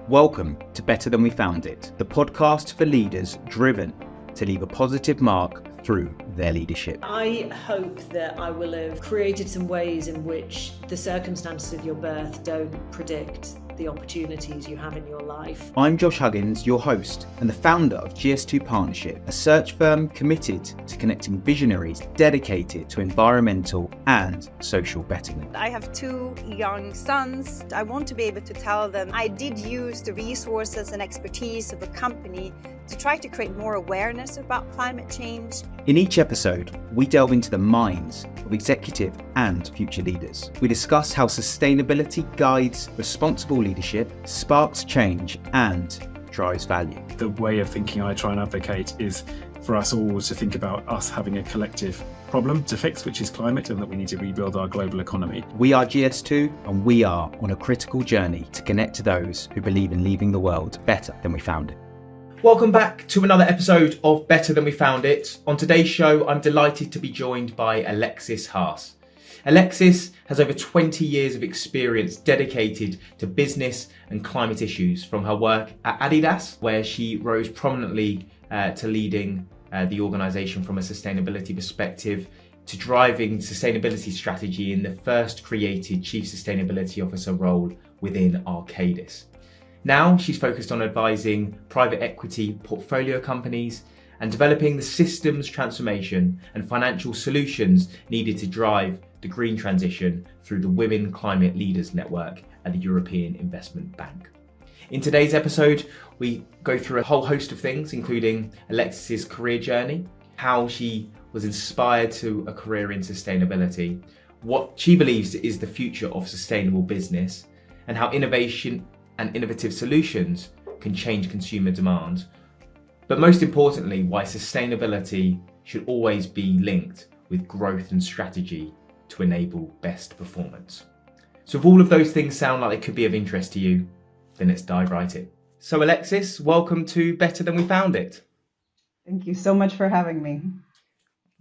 Welcome to Better Than We Found It, the podcast for leaders driven to leave a positive mark through their leadership. I hope that I will have created some ways in which the circumstances of your birth don't predict the opportunities you have in your life. I'm Josh Huggins, your host and the founder of GS2 Partnership, a search firm committed to connecting visionaries dedicated to environmental and social betterment. I have two young sons. I want to be able to tell them I did use the resources and expertise of the company to try to create more awareness about climate change. In each episode, we delve into the minds of executive and future leaders. We discuss how sustainability guides responsible leadership, sparks change, and drives value. The way of thinking I try and advocate is for us all to think about us having a collective problem to fix, which is climate, and that we need to rebuild our global economy. We are GS2, and we are on a critical journey to connect to those who believe in leaving the world better than we found it. Welcome back to another episode of Better Than We Found It. On today's show, I'm delighted to be joined by Alexis Haass. Alexis has over 20 years of experience dedicated to business and climate issues, from her work at Adidas, where she rose prominently to leading the organisation from a sustainability perspective, to driving sustainability strategy in the first created Chief Sustainability Officer role within Arcadis. Now she's focused on advising private equity portfolio companies and developing the systems transformation and financial solutions needed to drive the green transition through the Women Climate Leaders Network at the European Investment Bank. In today's episode, we go through a whole host of things, including Alexis's career journey, how she was inspired to a career in sustainability, what she believes is the future of sustainable business, and how innovation and innovative solutions can change consumer demand. But most importantly, why sustainability should always be linked with growth and strategy to enable best performance. So if all of those things sound like they could be of interest to you, then let's dive right in. So Alexis, welcome to Better Than We Found It. Thank you so much for having me.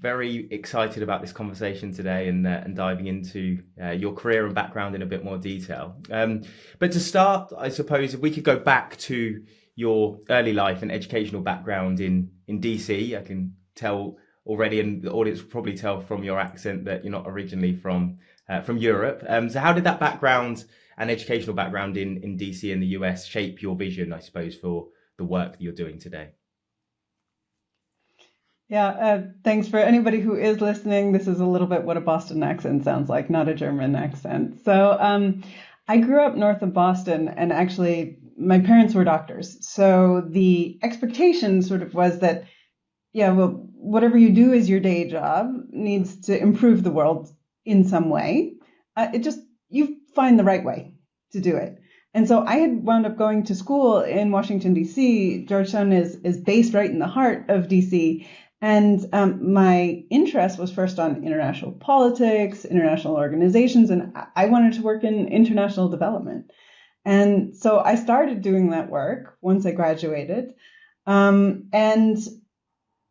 Very excited about this conversation today and diving into your career and background in a bit more detail. But to start, I suppose if we could go back to your early life and educational background in DC. I can tell already, and the audience will probably tell from your accent that you're not originally from Europe. So how did that background and educational background in DC and the US shape your vision, I suppose, for the work that you're doing today? Yeah, thanks for anybody who is listening. This is a little bit what a Boston accent sounds like, not a German accent. So I grew up north of Boston, and actually my parents were doctors. So the expectation sort of was that, whatever you do as your day job needs to improve the world in some way. You find the right way to do it. And so I had wound up going to school in Washington, D.C. Georgetown is based right in the heart of D.C., and my interest was first on international politics, international organizations, and I wanted to work in international development. And so I started doing that work once I graduated. And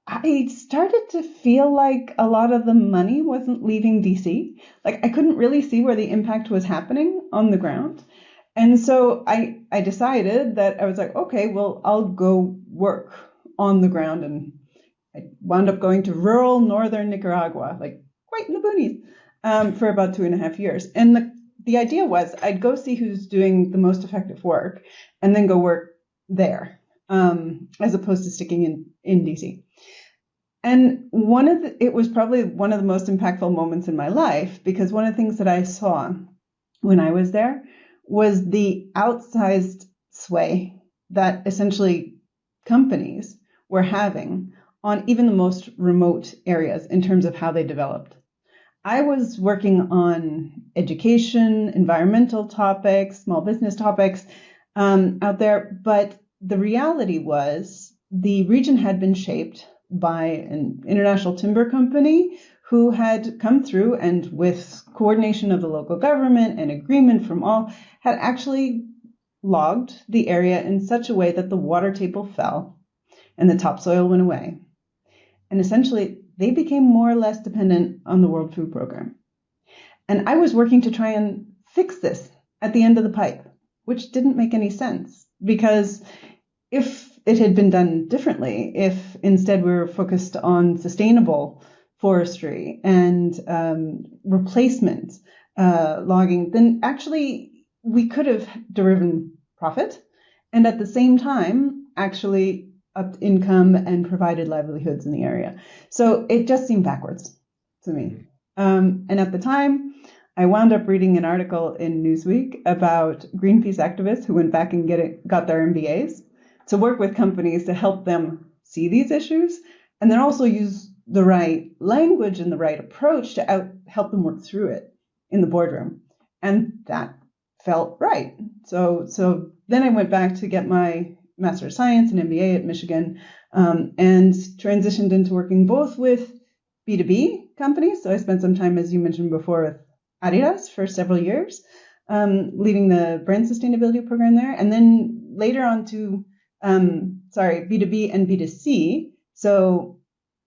I started to feel like a lot of the money wasn't leaving DC. Like I couldn't really see where the impact was happening on the ground. And so I decided that I was like, okay, well, I'll go work on the ground, and I wound up going to rural northern Nicaragua, like quite in the boonies, for about 2.5 years. And the idea was I'd go see who's doing the most effective work and then go work there, as opposed to sticking in DC. And it was probably one of the most impactful moments in my life, because one of the things that I saw when I was there was the outsized sway that essentially companies were having on even the most remote areas in terms of how they developed. I was working on education, environmental topics, small business topics out there, but the reality was the region had been shaped by an international timber company who had come through and, with coordination of the local government and agreement from all, had actually logged the area in such a way that the water table fell and the topsoil went away. And essentially, they became more or less dependent on the World Food Program. And I was working to try and fix this at the end of the pipe, which didn't make any sense, because if it had been done differently, if instead we were focused on sustainable forestry and replacement logging, then actually we could have driven profit and at the same time actually upped income and provided livelihoods in the area. So it just seemed backwards to me. And at the time, I wound up reading an article in Newsweek about Greenpeace activists who went back and got their MBAs to work with companies to help them see these issues and then also use the right language and the right approach to help them work through it in the boardroom. And that felt right. So then I went back to get my Master of Science and MBA at Michigan and transitioned into working both with B2B companies. So I spent some time, as you mentioned before, with Adidas for several years, leading the brand sustainability program there. And then later on to, B2B and B2C. So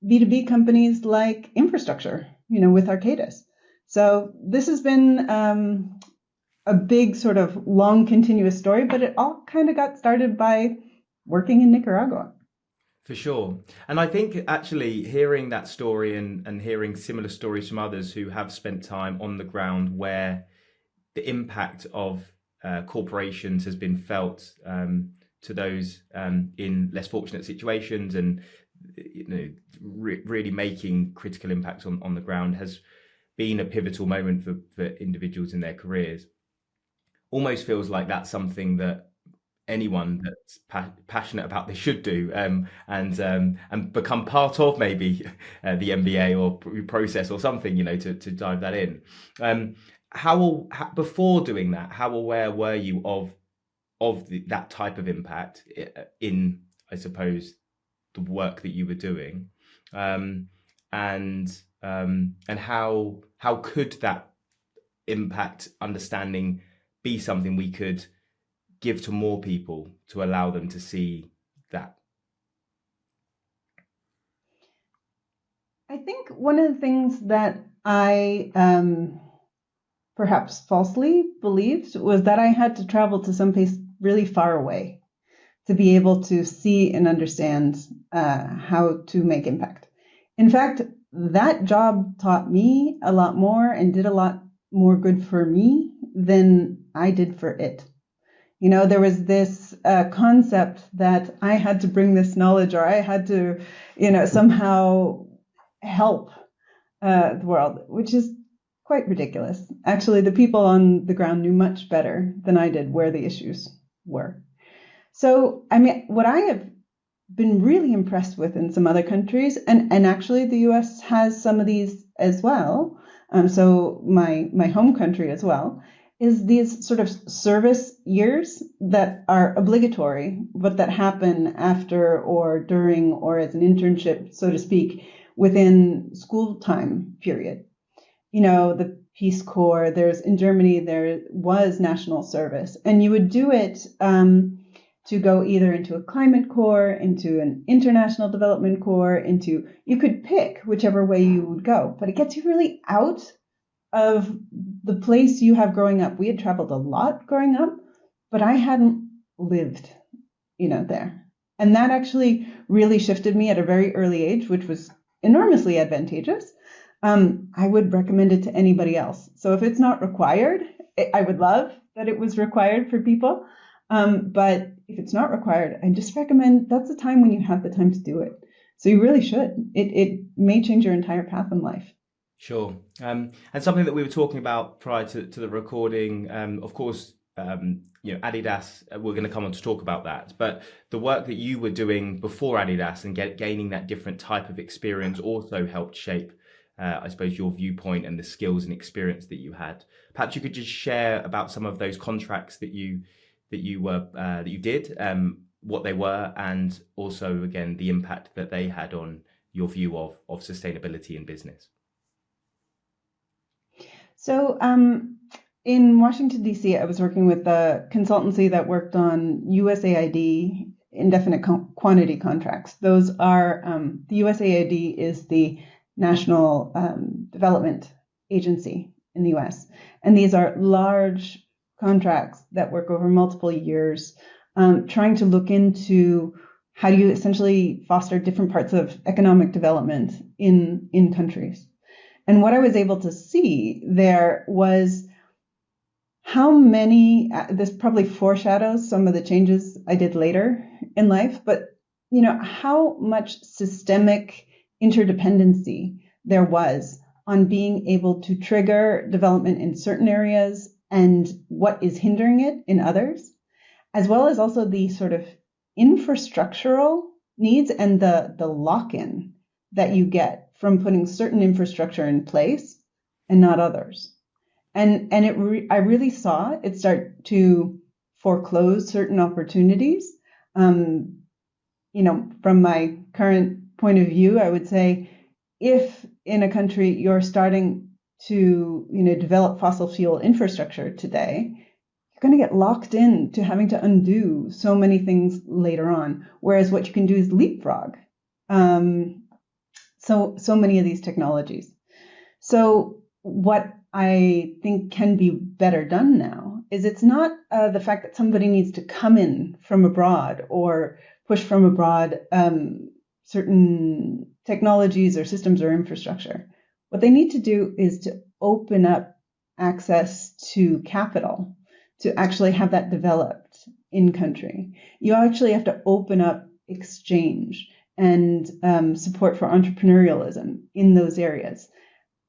B2B companies like infrastructure, with Arcadis. So this has been a big sort of long continuous story, but it all kind of got started by working in Nicaragua. For sure. And I think actually hearing that story and hearing similar stories from others who have spent time on the ground where the impact of corporations has been felt to those in less fortunate situations and really making critical impacts on the ground has been a pivotal moment for individuals in their careers. Almost feels like that's something that anyone that's passionate about this should do and become part of maybe the MBA or process or something, to dive that in. How before doing that, how aware were you of that type of impact in, I suppose, the work that you were doing, and how could that impact understanding be something we could give to more people to allow them to see that? I think one of the things that I perhaps falsely believed was that I had to travel to some place really far away to be able to see and understand how to make impact. In fact, that job taught me a lot more and did a lot more good for me than I did for it. There was this concept that I had to bring this knowledge or I had to, somehow help the world, which is quite ridiculous. Actually, the people on the ground knew much better than I did where the issues were. So, what I have been really impressed with in some other countries, and actually the US has some of these as well, so my home country as well, is these sort of service years that are obligatory, but that happen after or during or as an internship, so to speak, within school time period. The Peace Corps, in Germany, there was national service, and you would do it to go either into a climate corps, into an international development corps, you could pick whichever way you would go, but it gets you really out of the place you have growing up. We had traveled a lot growing up, but I hadn't lived, there. And that actually really shifted me at a very early age, which was enormously advantageous. I would recommend it to anybody else. So if it's not required, I would love that it was required for people. But if it's not required, I just recommend that's the time when you have the time to do it. So you really should. It may change your entire path in life. Sure. And something that we were talking about prior to the recording, of course, Adidas, we're going to come on to talk about that. But the work that you were doing before Adidas and gaining that different type of experience also helped shape, I suppose, your viewpoint and the skills and experience that you had. Perhaps you could just share about some of those contracts that you did, what they were, and also, again, the impact that they had on your view of sustainability in business. So in Washington, D.C., I was working with a consultancy that worked on USAID indefinite quantity contracts. Those are, the USAID is the National Development Agency in the U.S. And these are large contracts that work over multiple years trying to look into how do you essentially foster different parts of economic development in countries. And what I was able to see there was how many, this probably foreshadows some of the changes I did later in life, but how much systemic interdependency there was on being able to trigger development in certain areas and what is hindering it in others, as well as also the sort of infrastructural needs and the lock-in that you get from putting certain infrastructure in place and not others. And I really saw it start to foreclose certain opportunities. From my current point of view, I would say if in a country you're starting to develop fossil fuel infrastructure today, you're going to get locked in to having to undo so many things later on. Whereas what you can do is leapfrog so many of these technologies. So what I think can be better done now is it's not the fact that somebody needs to come in from abroad or push from abroad certain technologies or systems or infrastructure. What they need to do is to open up access to capital to actually have that developed in country. You actually have to open up exchange and support for entrepreneurialism in those areas.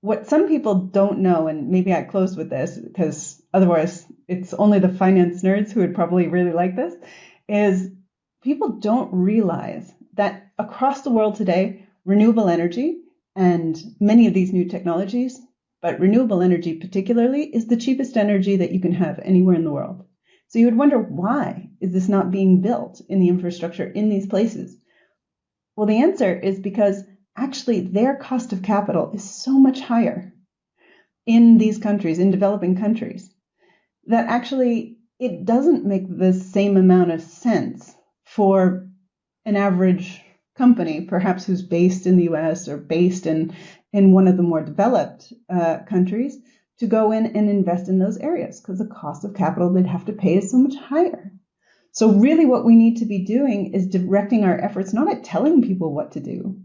What some people don't know, and maybe I close with this because otherwise it's only the finance nerds who would probably really like this, is people don't realize that across the world today, renewable energy and many of these new technologies, but renewable energy particularly, is the cheapest energy that you can have anywhere in the world. So you would wonder, why is this not being built in the infrastructure in these places? Well, the answer is because actually their cost of capital is so much higher in these countries, in developing countries, that actually it doesn't make the same amount of sense for an average company, perhaps who's based in the US or based in one of the more developed countries, to go in and invest in those areas because the cost of capital they'd have to pay is so much higher. So really what we need to be doing is directing our efforts not at telling people what to do,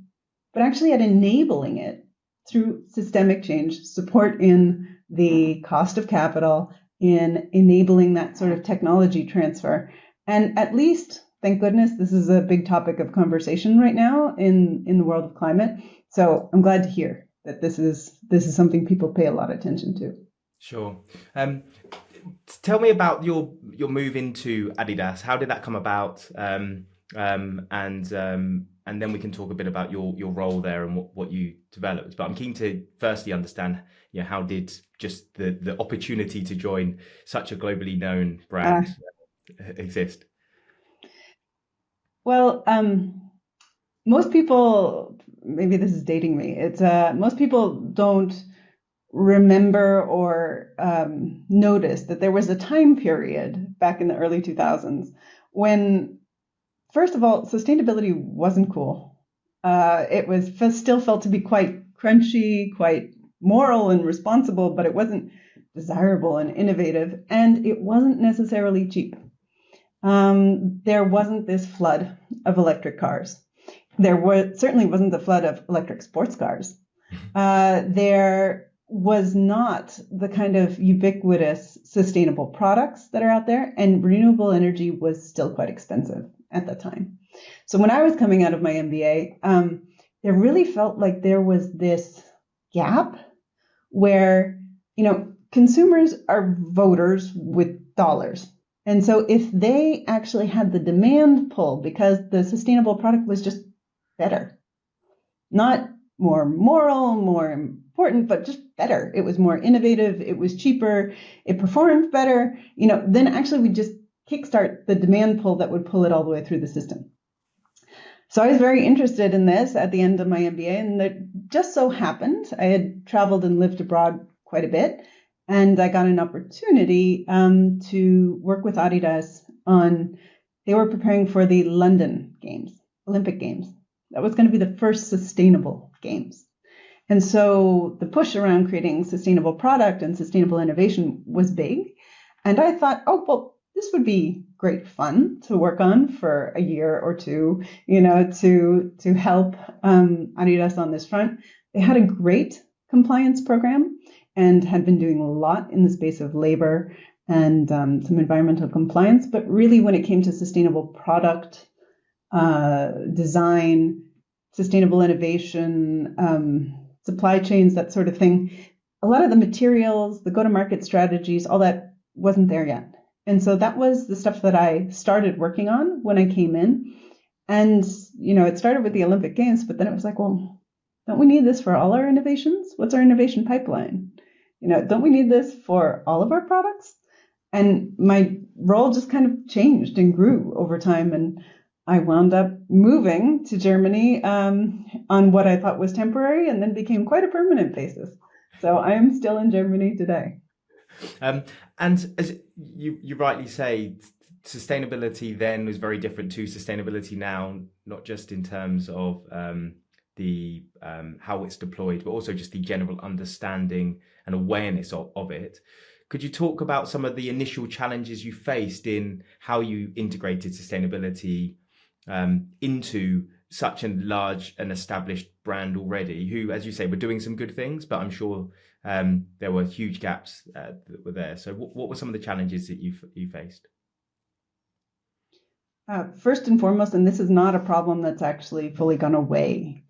but actually at enabling it through systemic change, support in the cost of capital, in enabling that sort of technology transfer. And at least, thank goodness, this is a big topic of conversation right now in the world of climate. So I'm glad to hear that this is something people pay a lot of attention to. Sure. Tell me about your move into Adidas. How did that come about? And then we can talk a bit about your role there and what you developed. But I'm keen to firstly understand, how did just the opportunity to join such a globally known brand exist? Well, most people, maybe this is dating me, it's most people don't remember or notice that there was a time period back in the early 2000s when, first of all, sustainability wasn't cool. It was still felt to be quite crunchy, quite moral and responsible, but it wasn't desirable and innovative, and it wasn't necessarily cheap. There wasn't this flood of electric cars. There certainly wasn't the flood of electric sports cars. There was not the kind of ubiquitous sustainable products that are out there, and renewable energy was still quite expensive at the time. So when I was coming out of my MBA, there really felt like there was this gap where, consumers are voters with dollars. And so if they actually had the demand pull because the sustainable product was just better, not more moral, more important, but just better. It was more innovative. It was cheaper. It performed better. Then actually we just kickstart the demand pull that would pull it all the way through the system. So I was very interested in this at the end of my MBA, and it just so happened I had traveled and lived abroad quite a bit, and I got an opportunity to work with Adidas they were preparing for the London Games, Olympic Games. That was going to be the first sustainable games. And so the push around creating sustainable product and sustainable innovation was big. And I thought, this would be great fun to work on for a year or two, to help Adidas on this front. They had a great compliance program and had been doing a lot in the space of labor and some environmental compliance. But really, when it came to sustainable product design, sustainable innovation, supply chains, that sort of thing, a lot of the materials, the go-to-market strategies, all that wasn't there yet. And so that was the stuff that I started working on when I came in. And, it started with the Olympic Games, but then it was like, well, don't we need this for all our innovations? What's our innovation pipeline? Don't we need this for all of our products? And my role just kind of changed and grew over time. And I wound up moving to Germany on what I thought was temporary and then became quite a permanent basis. So I am still in Germany today. And as you rightly say, sustainability then was very different to sustainability now, not just in terms of the how it's deployed, but also just the general understanding and awareness of it. Could you talk about some of the initial challenges you faced in how you integrated sustainability into such a large and established brand already, who, as you say, were doing some good things, but I'm sure there were huge gaps that were there. So what were some of the challenges that you faced? First and foremost, and this is not a problem that's actually fully gone away,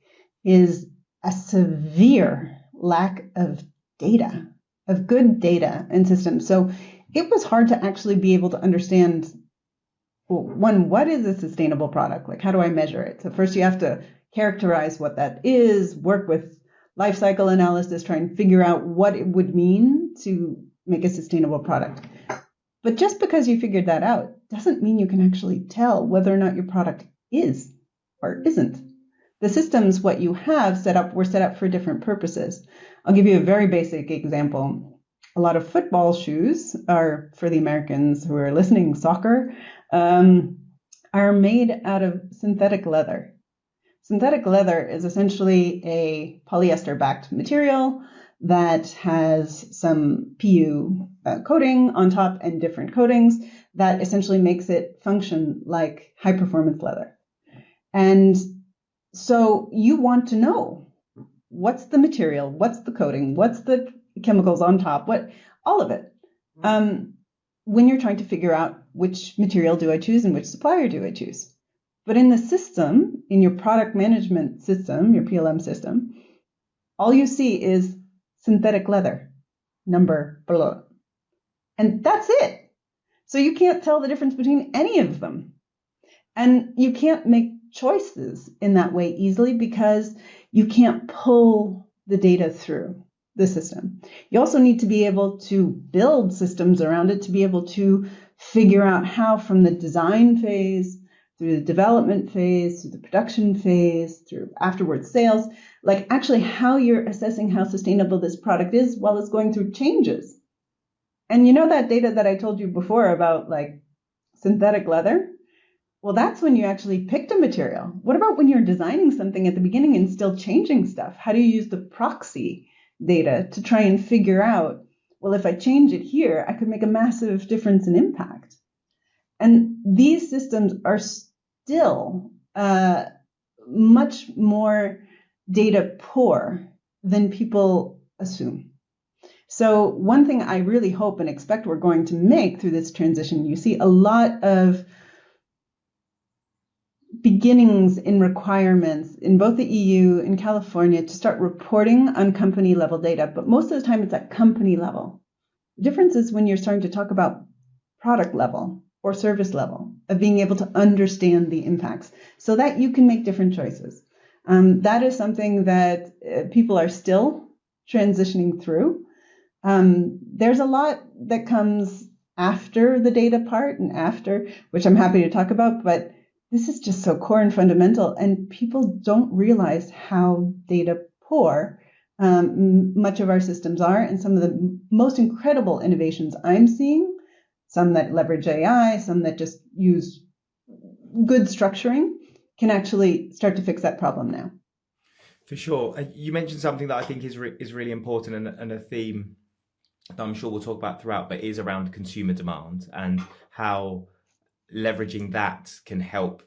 is a severe lack of data, of good data and systems. So it was hard to actually be able to understand, well, one, what is a sustainable product? Like, how do I measure it? So first you have to characterize what that is, work with life cycle analysis, try and figure out what it would mean to make a sustainable product. But just because you figured that out doesn't mean you can actually tell whether or not your product is or isn't. The systems, what you have set up, were set up for different purposes. I'll give you a very basic example. A lot of football shoes are, for the Americans who are listening, soccer, are made out of synthetic leather. Synthetic leather is essentially a polyester-backed material that has some PU coating on top and different coatings that essentially makes it function like high-performance leather. And so you want to know what's the material, what's the coating, what's the chemicals on top, all of it. When you're trying to figure out which material do I choose and which supplier do I choose. But in the system, in your product management system, your PLM system, all you see is synthetic leather, number below. And that's it. So you can't tell the difference between any of them. And you can't make choices in that way easily because you can't pull the data through the system. You also need to be able to build systems around it to be able to figure out how, from the design phase through the development phase, through the production phase, through afterwards sales, like actually how you're assessing how sustainable this product is while it's going through changes. And that data that I told you before about like synthetic leather? Well, that's when you actually picked a material. What about when you're designing something at the beginning and still changing stuff? How do you use the proxy data to try and figure out, well, if I change it here, I could make a massive difference in impact? And these systems are still much more data poor than people assume. So one thing I really hope and expect we're going to make through this transition, you see a lot of beginnings in requirements in both the EU and California to start reporting on company level data, but most of the time it's at company level. The difference is when you're starting to talk about product level or service level, of being able to understand the impacts so that you can make different choices. That is something that people are still transitioning through. There's a lot that comes after the data part and after, which I'm happy to talk about, but this is just so core and fundamental, and people don't realize how data poor much of our systems are, and some of the most incredible innovations I'm seeing, some that leverage AI, some that just use good structuring, can actually start to fix that problem now. For sure. You mentioned something that I think is really important and a theme that I'm sure we'll talk about throughout, but is around consumer demand and how leveraging that can help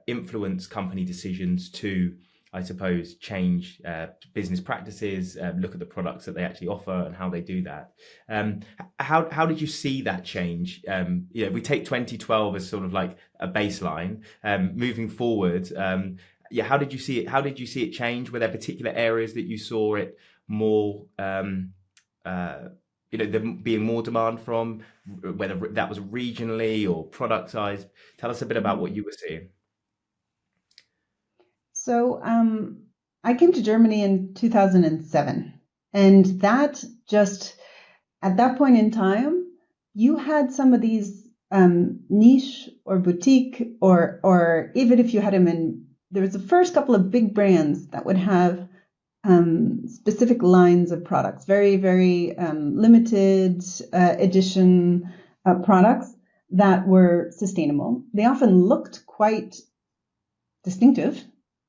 influence company decisions to, I suppose, change business practices, look at the products that they actually offer and how they do that. How did you see that change? If we take 2012 as sort of like a baseline, moving forward, how did you see it? How did you see it change? Were there particular areas that you saw it more, there being more demand from, whether that was regionally or product size? Tell us a bit about what you were seeing. So I came to Germany in 2007, and that just, at that point in time, you had some of these niche or boutique, or even if you had them in, there was the first couple of big brands that would have specific lines of products, very, very limited edition products that were sustainable. They often looked quite distinctive.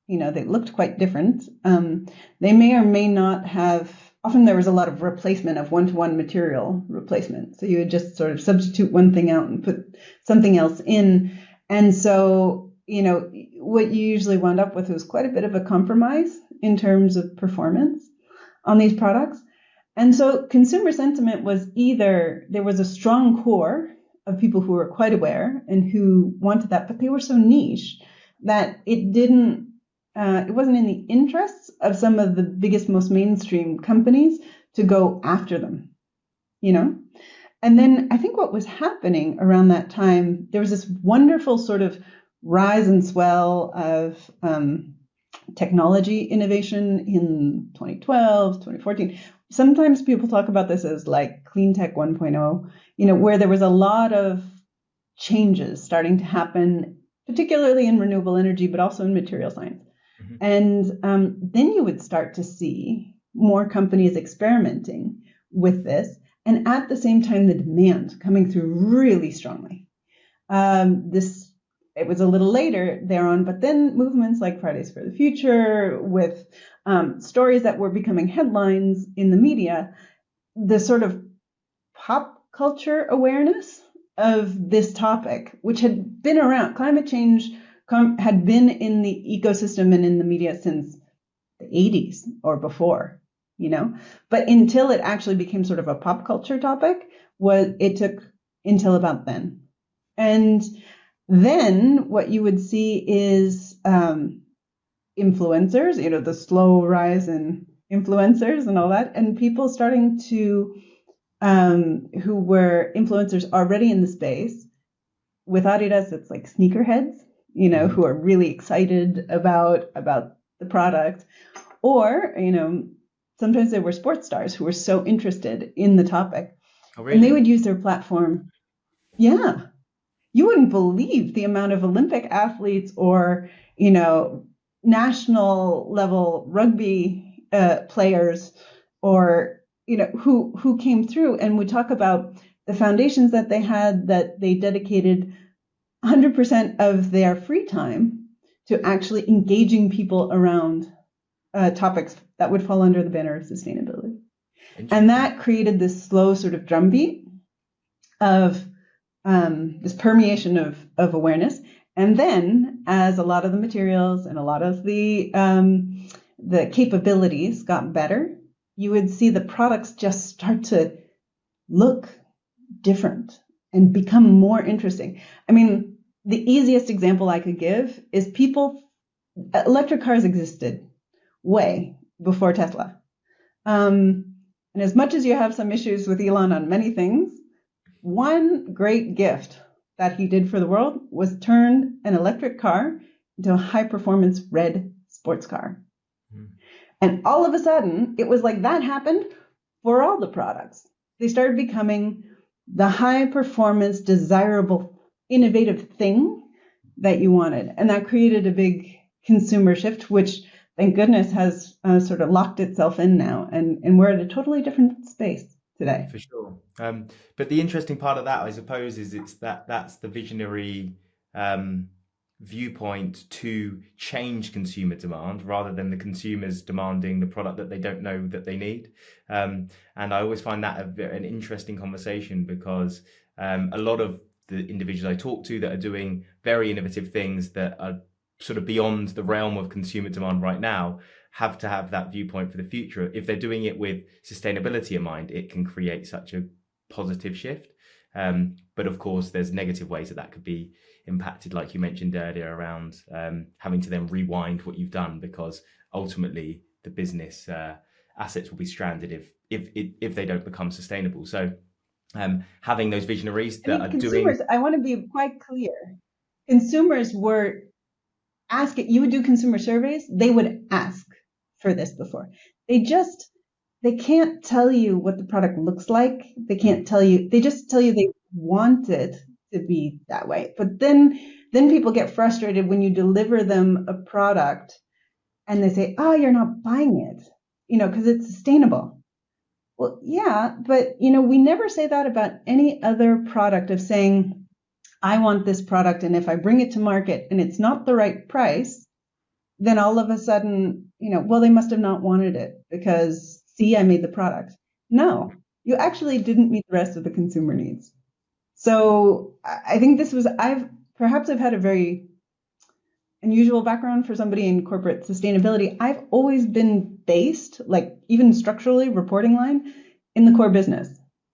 They looked quite different. They may or may not have, often there was a lot of replacement of one-to-one material replacement. So you would just sort of substitute one thing out and put something else in. And so, what you usually wound up with was quite a bit of a compromise in terms of performance on these products. And so consumer sentiment was either there was a strong core of people who were quite aware and who wanted that, but they were so niche that it wasn't in the interests of some of the biggest, most mainstream companies to go after them, And then I think what was happening around that time, there was this wonderful sort of rise and swell of technology innovation in 2012, 2014. Sometimes people talk about this as like clean tech 1.0, where there was a lot of changes starting to happen, particularly in renewable energy, but also in material science. Mm-hmm. And then you would start to see more companies experimenting with this, and at the same time, the demand coming through really strongly. It was a little later thereon, but then movements like Fridays for the Future, with stories that were becoming headlines in the media, the sort of pop culture awareness of this topic, which had been around, climate change had been in the ecosystem and in the media since the 80s or before, but until it actually became sort of a pop culture topic, it took until about then. And then what you would see is influencers, the slow rise in influencers and all that, and people starting to, who were influencers already in the space. With Adidas, it's like sneakerheads, who are really excited about the product. Or, sometimes there were sports stars who were so interested in the topic. Oh, really? And they would use their platform. Yeah. You wouldn't believe the amount of Olympic athletes or, national level rugby players or, who came through and would talk about the foundations that they had, that they dedicated 100% of their free time to actually engaging people around topics that would fall under the banner of sustainability. And that created this slow sort of drumbeat of this permeation of awareness. And then as a lot of the materials and a lot of the capabilities got better, you would see the products just start to look different and become more interesting. I mean, the easiest example I could give is electric cars existed way before Tesla. And as much as you have some issues with Elon on many things, one great gift that he did for the world was turn an electric car into a high-performance red sports car. Mm. And all of a sudden, it was like that happened for all the products. They started becoming the high-performance, desirable, innovative thing that you wanted. And that created a big consumer shift, which, thank goodness, has sort of locked itself in now. And we're at a totally different space today. For sure. But the interesting part of that, I suppose, is that's the visionary viewpoint to change consumer demand rather than the consumers demanding the product that they don't know that they need. And I always find that an interesting conversation, because a lot of the individuals I talk to that are doing very innovative things that are sort of beyond the realm of consumer demand right now have to have that viewpoint for the future. If they're doing it with sustainability in mind, it can create such a positive shift. But of course, there's negative ways that could be impacted, like you mentioned earlier, around having to then rewind what you've done, because ultimately the business assets will be stranded if they don't become sustainable. So having those visionaries that are consumers, doing... I want to be quite clear. Consumers were asking, you would do consumer surveys, they would ask for this before. They can't tell you what the product looks like. They can't tell you, they just tell you they want it to be that way. But then people get frustrated when you deliver them a product and they say, oh, you're not buying it, because it's sustainable. Well, yeah, but, we never say that about any other product, of saying, I want this product, and if I bring it to market and it's not the right price, then all of a sudden, well, they must have not wanted it because, see, I made the product. No, you actually didn't meet the rest of the consumer needs. So I think I've had a very unusual background for somebody in corporate sustainability. I've always been based, like even structurally, reporting line, in the core business.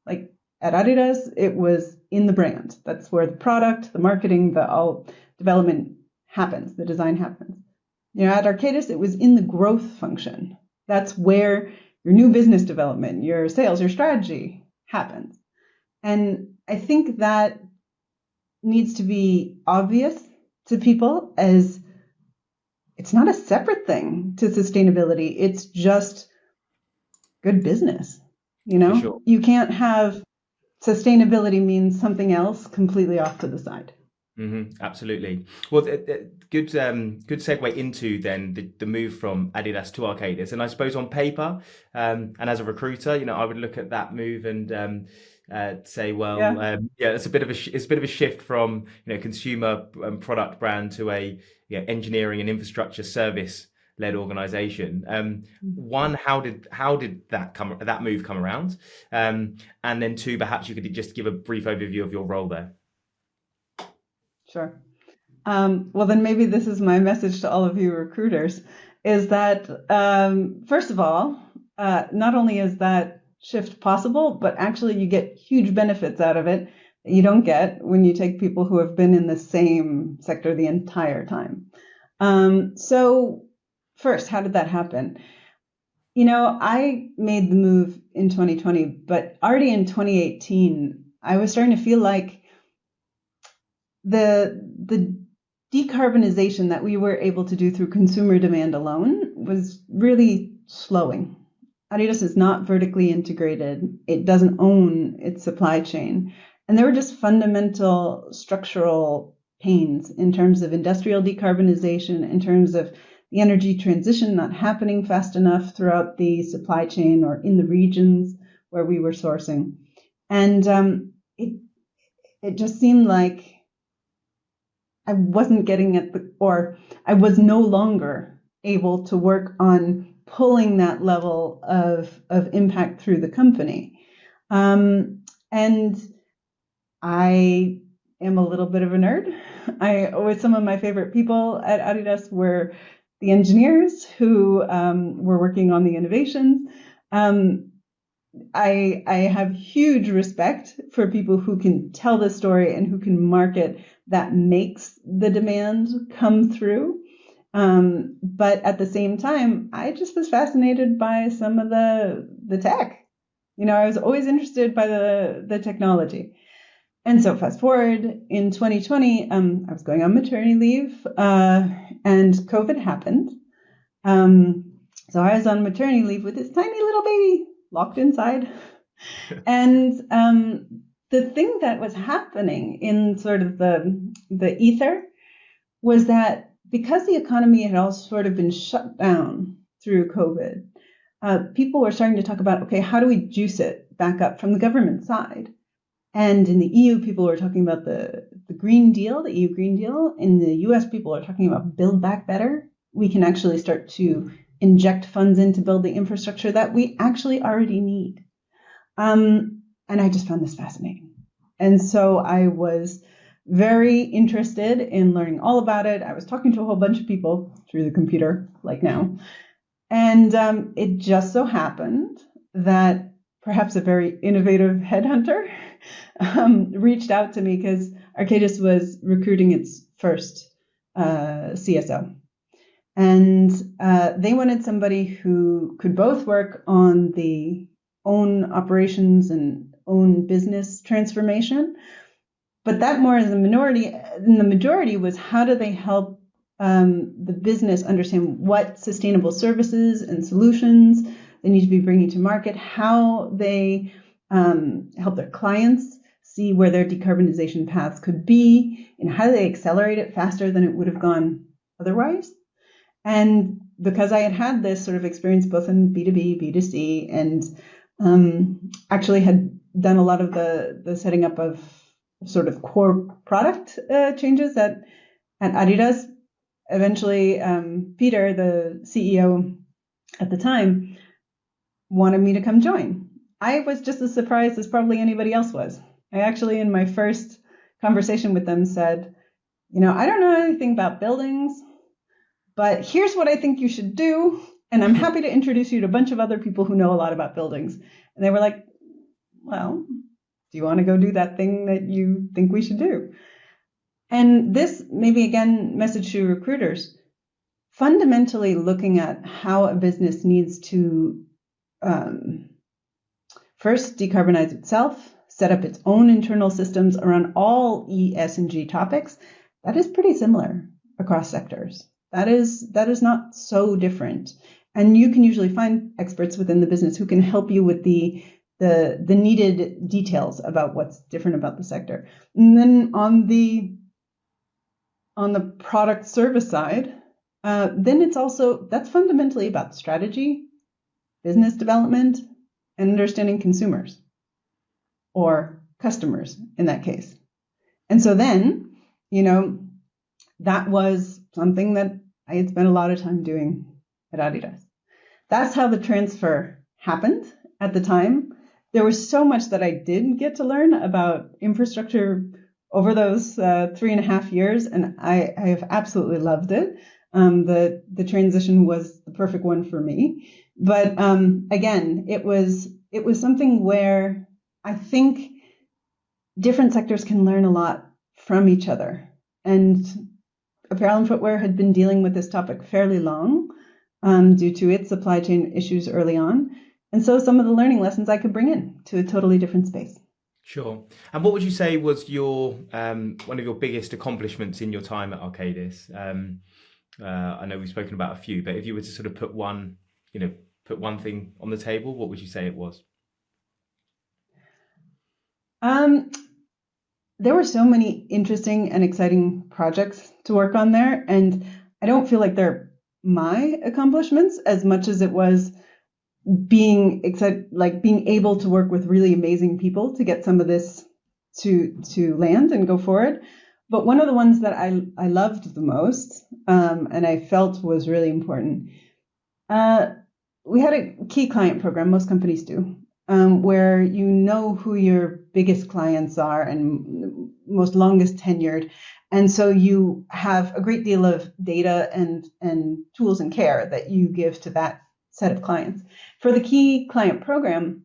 Like at Adidas, it was in the brand. That's where the product, the marketing, the all development happens, the design happens. At Arcadis, it was in the growth function. That's where your new business development, your sales, your strategy happens. And I think that needs to be obvious to people, as it's not a separate thing to sustainability. It's just good business. For sure. You can't have sustainability means something else completely off to the side. Mm-hmm, absolutely. Well, good segue into then the move from Adidas to Arcadis. And I suppose on paper, and as a recruiter, I would look at that move and say, well, it's a bit of a shift from consumer product brand to a engineering and infrastructure service led organization. One, how did that move come around? And then two, perhaps you could just give a brief overview of your role there. Sure. Well, then maybe this is my message to all of you recruiters, is that, first of all, not only is that shift possible, but actually you get huge benefits out of it that you don't get when you take people who have been in the same sector the entire time. So first, how did that happen? I made the move in 2020, but already in 2018, I was starting to feel like the decarbonization that we were able to do through consumer demand alone was really slowing. Adidas is not vertically integrated. It doesn't own its supply chain. And there were just fundamental structural pains in terms of industrial decarbonization, in terms of the energy transition not happening fast enough throughout the supply chain or in the regions where we were sourcing. And it just seemed like I wasn't getting at I was no longer able to work on pulling that level of impact through the company. And I am a little bit of a nerd. Some of my favorite people at Adidas were the engineers who were working on the innovations. I have huge respect for people who can tell the story and who can market that makes the demand come through. But at the same time, I just was fascinated by some of the tech. I was always interested by the technology. And so fast forward in 2020, I was going on maternity leave, and COVID happened. So I was on maternity leave with this tiny little baby locked inside. And the thing that was happening in sort of the ether was that because the economy had all sort of been shut down through COVID, people were starting to talk about, okay, how do we juice it back up from the government side? And in the EU, people were talking about the Green Deal, the EU Green Deal. In the US, people are talking about Build Back Better. We can actually start to inject funds in to build the infrastructure that we actually already need. And I just found this fascinating. And so I was very interested in learning all about it. I was talking to a whole bunch of people through the computer, like now. And it just so happened that perhaps a very innovative headhunter reached out to me because Arcadis was recruiting its first CSO. And they wanted somebody who could both work on the own operations and own business transformation, but that more as a minority. And the majority was how do they help the business understand what sustainable services and solutions they need to be bringing to market, how they help their clients see where their decarbonization paths could be, and how do they accelerate it faster than it would have gone otherwise. And because I had this sort of experience both in B2B, B2C, and actually had done a lot of the setting up of sort of core product changes at Adidas, eventually Peter, the CEO at the time, wanted me to come join. I was just as surprised as probably anybody else was. I actually, in my first conversation with them, said, I don't know anything about buildings, but here's what I think you should do. And I'm happy to introduce you to a bunch of other people who know a lot about buildings. And they were like, well, do you want to go do that thing that you think we should do? And this, maybe again, message to recruiters, fundamentally looking at how a business needs to first decarbonize itself, set up its own internal systems around all E, S, and G topics, that is pretty similar across sectors. That is not so different. And you can usually find experts within the business who can help you with the needed details about what's different about the sector. And then on the product service side, then that's fundamentally about strategy, business development, and understanding consumers or customers in that case. And so then, that was something that I had spent a lot of time doing at Adidas. That's how the transfer happened at the time. There was so much that I did get to learn about infrastructure over those 3.5 years, and I have absolutely loved it. The transition was the perfect one for me. But again, it was something where I think different sectors can learn a lot from each other. And apparel and footwear had been dealing with this topic fairly long due to its supply chain issues early on. And so some of the learning lessons I could bring in to a totally different space. Sure. And what would you say was your one of your biggest accomplishments in your time at Arcadis? I know we've spoken about a few, but if you were to sort of put one thing on the table, what would you say it was? There were so many interesting and exciting projects to work on there, and I don't feel like they're my accomplishments as much as it was being able to work with really amazing people to get some of this to land and go forward. But one of the ones that I loved the most and I felt was really important, we had a key client program, most companies do, where you know who your biggest clients are and most longest tenured. And so you have a great deal of data and tools and care that you give to that set of clients. For the key client program,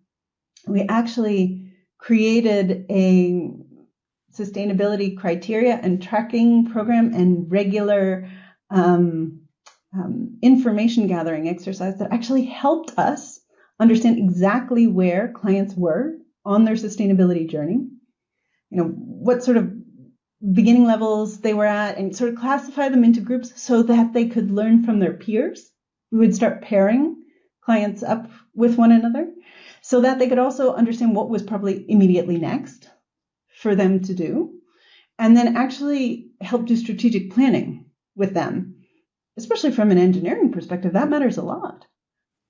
we actually created a sustainability criteria and tracking program and regular information gathering exercise that actually helped us understand exactly where clients were on their sustainability journey, what sort of beginning levels they were at, and sort of classify them into groups so that they could learn from their peers. We would start pairing clients up with one another so that they could also understand what was probably immediately next for them to do, and then actually help do strategic planning with them, especially from an engineering perspective. That matters a lot,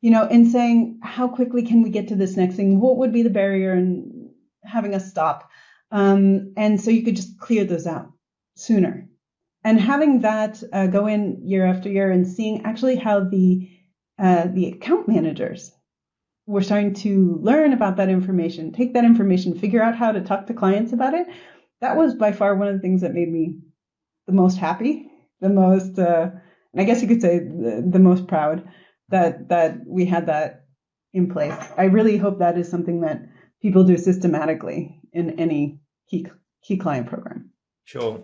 in saying how quickly can we get to this next thing? What would be the barrier in having us stop? And so you could just clear those out sooner. And having that go in year after year and seeing actually how the account managers were starting to learn about that information, take that information, figure out how to talk to clients about it. That was by far one of the things that made me the most happy, the most, and I guess you could say the most proud that we had that in place. I really hope that is something that people do systematically in any key client program. Sure.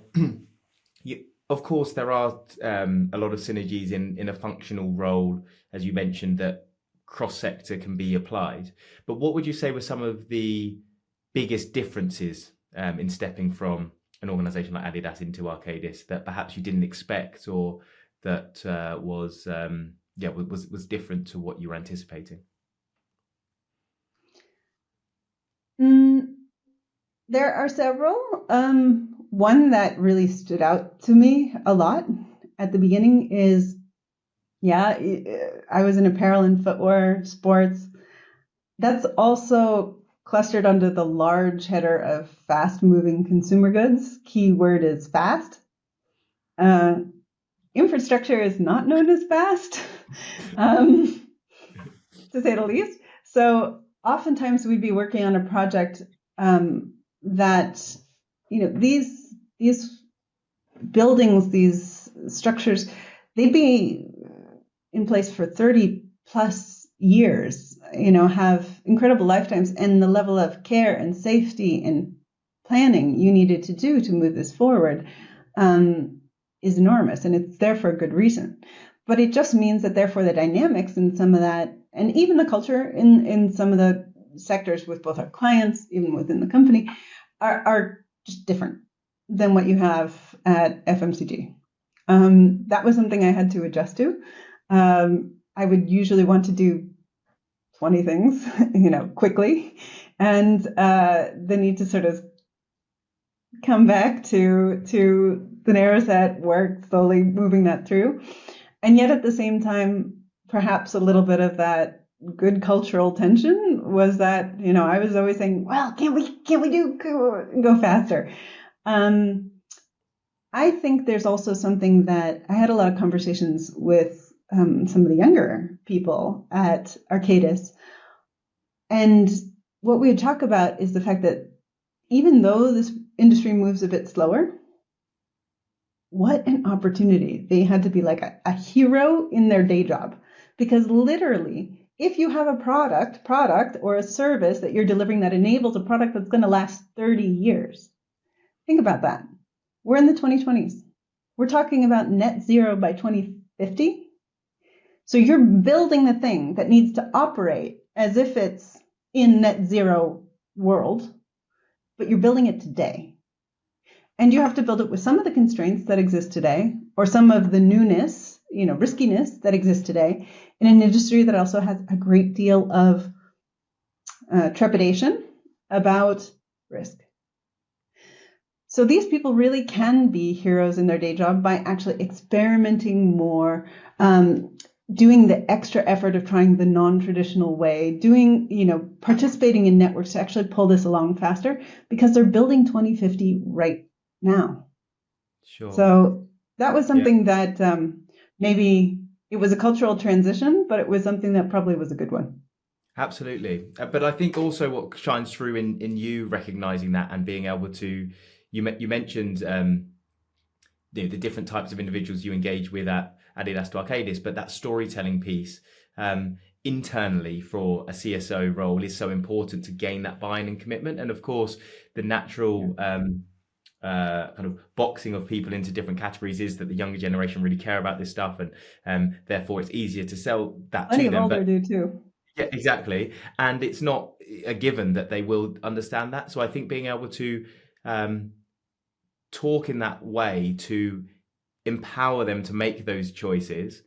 Of course, there are a lot of synergies in a functional role, as you mentioned, that cross-sector can be applied. But what would you say were some of the biggest differences in stepping from an organisation like Adidas into Arcadis that perhaps you didn't expect, or that was different to what you were anticipating? There are several. One that really stood out to me a lot at the beginning is, I was in apparel and footwear, sports. That's also clustered under the large header of fast-moving consumer goods. Keyword is fast. Infrastructure is not known as fast, to say the least. So oftentimes we'd be working on a project that, these buildings, these structures, they'd be in place for 30 plus years, have incredible lifetimes, and the level of care and safety and planning you needed to do to move this forward is enormous, and it's there for a good reason. But it just means that therefore the dynamics in some of that, and even the culture in some of the sectors with both our clients, even within the company, are just different than what you have at FMCG. That was something I had to adjust to. I would usually want to do 20 things, quickly, and the need to sort of come back to the narrow set work, slowly moving that through. And yet at the same time, perhaps a little bit of that good cultural tension was that, I was always saying, well, can't we go faster? I think there's also something that I had a lot of conversations with some of the younger people at Arcadis. And what we would talk about is the fact that even though this industry moves a bit slower, what an opportunity. They had to be like a hero in their day job. Because literally, if you have a product or a service that you're delivering that enables a product that's going to last 30 years, think about that. We're in the 2020s. We're talking about net zero by 2050. So you're building the thing that needs to operate as if it's in net zero world, but you're building it today. And you have to build it with some of the constraints that exist today, or some of the newness, riskiness that exists today, in an industry that also has a great deal of trepidation about risk. So these people really can be heroes in their day job by actually experimenting more, doing the extra effort of trying the non-traditional way, participating in networks to actually pull this along faster, because they're building 2050 right now. Sure. So that was something that maybe it was a cultural transition, but it was something that probably was a good one. Absolutely. But I think also what shines through in you recognizing that and being able to, you mentioned the different types of individuals you engage with at Adidas to Arcadis, but that storytelling piece internally for a CSO role is so important to gain that buy-in and commitment. And of course, the natural kind of boxing of people into different categories is that the younger generation really care about this stuff, and therefore it's easier to sell that to them. Plenty of older do too. Yeah, exactly. And it's not a given that they will understand that. So I think being able to talk in that way to empower them to make those choices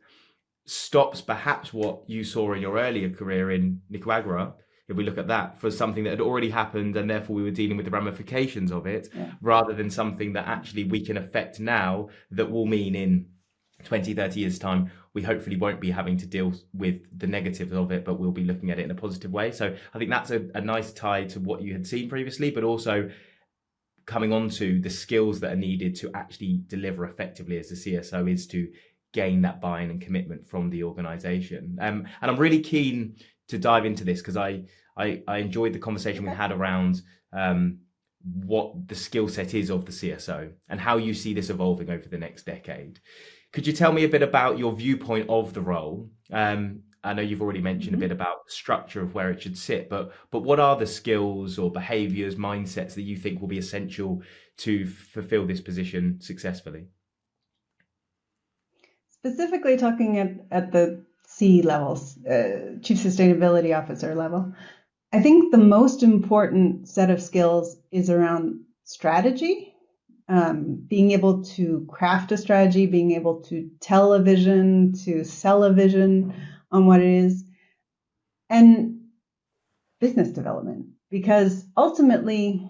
stops perhaps what you saw in your earlier career in Nicaragua, if we look at that, for something that had already happened and therefore we were dealing with the ramifications of it, rather than something that actually we can affect now that will mean in 20, 30 years time, we hopefully won't be having to deal with the negatives of it, but we'll be looking at it in a positive way. So I think that's a nice tie to what you had seen previously, but also coming on to the skills that are needed to actually deliver effectively as the CSO is to gain that buy-in and commitment from the organization. And I'm really keen to dive into this because I enjoyed the conversation we had around what the skill set is of the CSO and how you see this evolving over the next decade. Could you tell me a bit about your viewpoint of the role? I know you've already mentioned a bit about the structure of where it should sit, but what are the skills or behaviors, mindsets that you think will be essential to fulfill this position successfully? Specifically talking at the C levels, Chief Sustainability Officer level, I think the most important set of skills is around strategy, being able to craft a strategy, being able to tell a vision, to sell a vision on what it is, and business development. Because ultimately,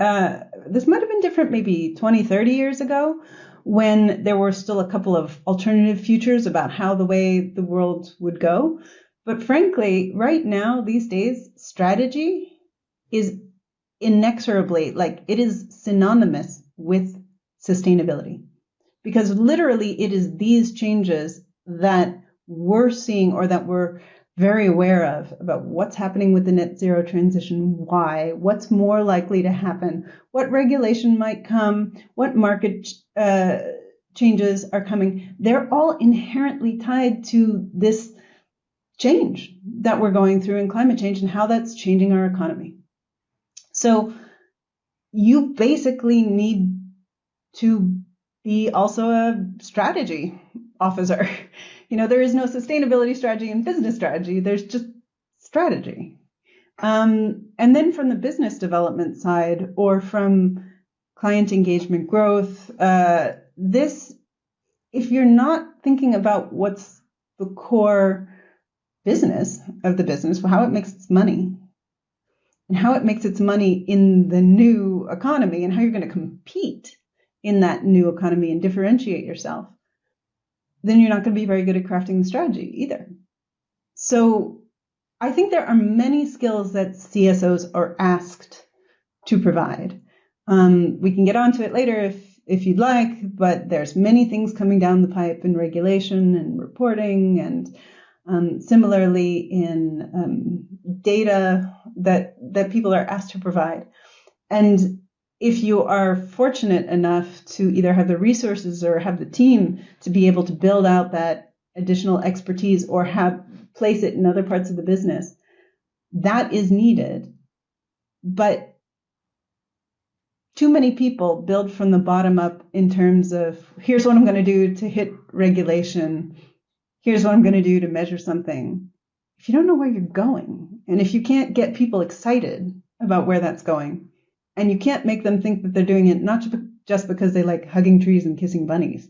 this might have been different maybe 20, 30 years ago when there were still a couple of alternative futures about how the way the world would go. But frankly, right now, these days, strategy is inexorably, like it is synonymous with sustainability. Because literally it is these changes that we're seeing or that we're very aware of about what's happening with the net zero transition, why, what's more likely to happen, what regulation might come, what market changes are coming. They're all inherently tied to this change that we're going through in climate change and how that's changing our economy. So you basically need to be also a strategy officer. You know, there is no sustainability strategy and business strategy. There's just strategy. And then from the business development side or from client engagement growth, if you're not thinking about what's the core business of the business, how it makes its money, and how it makes its money in the new economy, and how you're going to compete in that new economy and differentiate yourself, then you're not going to be very good at crafting the strategy either. So I think there are many skills that CSOs are asked to provide. We can get onto it later if you'd like, but there's many things coming down the pipe in regulation and reporting, and similarly in data that people are asked to provide. And if you are fortunate enough to either have the resources or have the team to be able to build out that additional expertise or place it in other parts of the business, that is needed. But too many people build from the bottom up in terms of, here's what I'm going to do to hit regulation. Here's what I'm going to do to measure something. If you don't know where you're going, and if you can't get people excited about where that's going, and you can't make them think that they're doing it not just because they like hugging trees and kissing bunnies,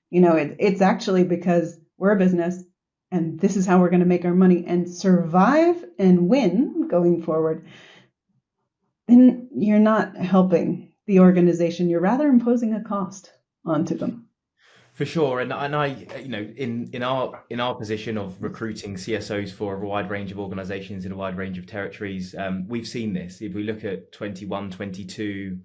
you know, it's actually because we're a business and this is how we're going to make our money and survive and win going forward, then you're not helping the organization. You're rather imposing a cost onto them. For sure, and I, you know, in our position of recruiting CSOs for a wide range of organisations in a wide range of territories, we've seen this. If we look at 21, 22,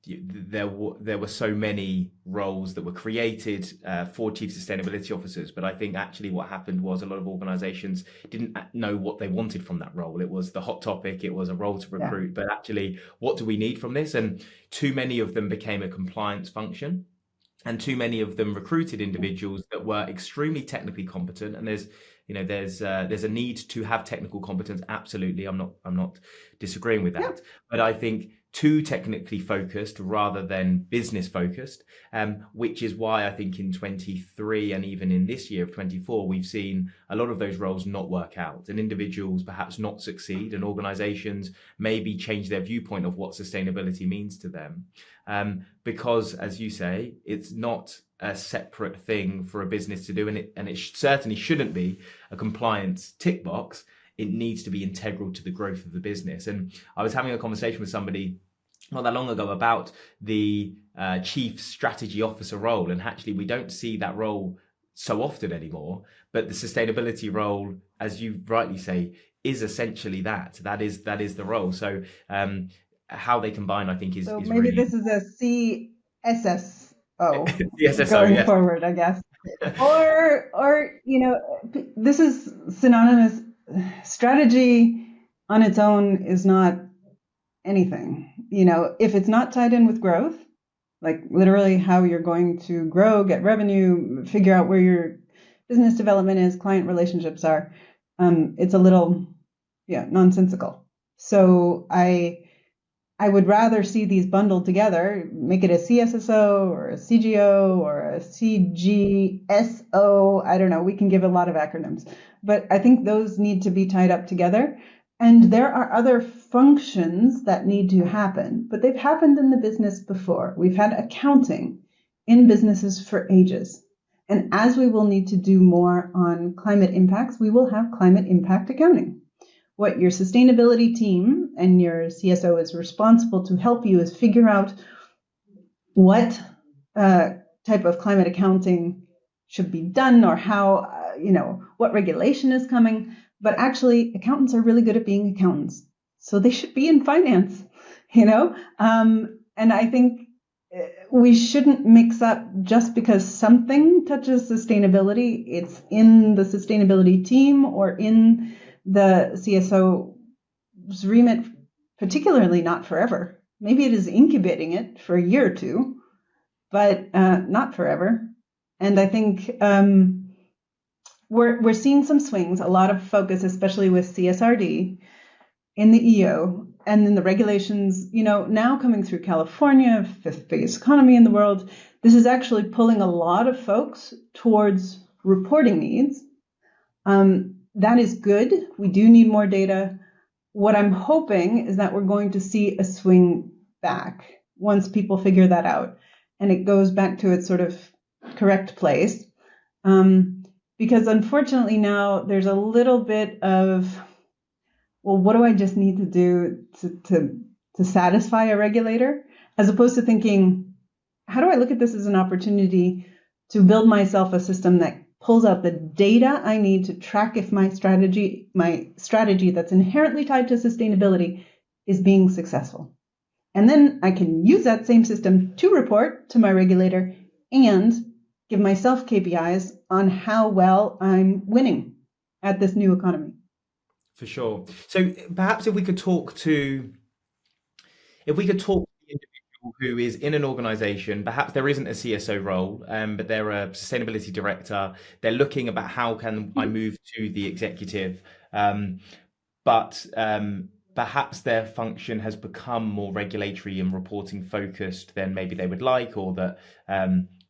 there were so many roles that were created for chief sustainability officers. But I think actually what happened was a lot of organisations didn't know what they wanted from that role. It was the hot topic. It was a role to recruit. Yeah. But actually, what do we need from this? And too many of them became a compliance function. And too many of them recruited individuals that were extremely technically competent. And there's a need to have technical competence. Absolutely, I'm not disagreeing with that. Yeah. But I think too technically focused rather than business focused, which is why I think in 23 and even in this year of 24, we've seen a lot of those roles not work out and individuals perhaps not succeed and organizations maybe change their viewpoint of what sustainability means to them. Because as you say, it's not a separate thing for a business to do, and it certainly shouldn't be a compliance tick box. It needs to be integral to the growth of the business. And I was having a conversation with somebody not that long ago about the chief strategy officer role, and actually we don't see that role so often anymore. But the sustainability role, as you rightly say, is essentially that is the role. So how they combine, I think, is maybe really this is a CSSO CSSO, going yes. forward, I guess. Or this is synonymous. Strategy on its own is not anything. If it's not tied in with growth, like literally how you're going to grow, get revenue, figure out where your business development is, client relationships are, it's a little, nonsensical. So I would rather see these bundled together, make it a CSSO or a CGO or a CGSO. I don't know. We can give a lot of acronyms, but I think those need to be tied up together. And there are other functions that need to happen, but they've happened in the business before. We've had accounting in businesses for ages. And as we will need to do more on climate impacts, we will have climate impact accounting. What your sustainability team and your CSO is responsible to help you is figure out what type of climate accounting should be done, or how, what regulation is coming. But actually, accountants are really good at being accountants. So they should be in finance, And I think we shouldn't mix up just because something touches sustainability, it's in the sustainability team or in the CSO's remit, particularly not forever. Maybe it is incubating it for a year or two, but not forever. And I think we're seeing some swings, a lot of focus, especially with CSRD in the EO and then the regulations, now coming through California, fifth biggest economy in the world. This is actually pulling a lot of folks towards reporting needs. That is good. We do need more data. What I'm hoping is that we're going to see a swing back once people figure that out and it goes back to its sort of correct place. Because unfortunately now there's a little bit of, well, what do I just need to do to satisfy a regulator? As opposed to thinking, how do I look at this as an opportunity to build myself a system that pulls out the data I need to track if my strategy that's inherently tied to sustainability is being successful. And then I can use that same system to report to my regulator and give myself KPIs on how well I'm winning at this new economy. For sure. So perhaps if we could talk to the individual who is in an organization, perhaps there isn't a CSO role, but they're a sustainability director. They're looking about how can I move to the executive, but perhaps their function has become more regulatory and reporting focused than maybe they would like, or that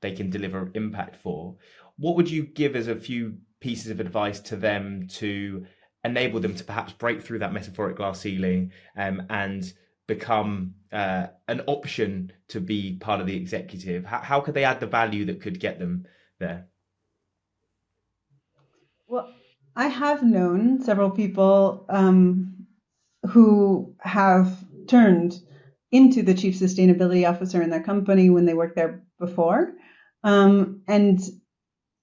they can deliver impact for. What would you give as a few pieces of advice to them to enable them to perhaps break through that metaphoric glass ceiling and become an option to be part of the executive? How could they add the value that could get them there? Well, I have known several people who have turned into the chief sustainability officer in their company when they worked there before. And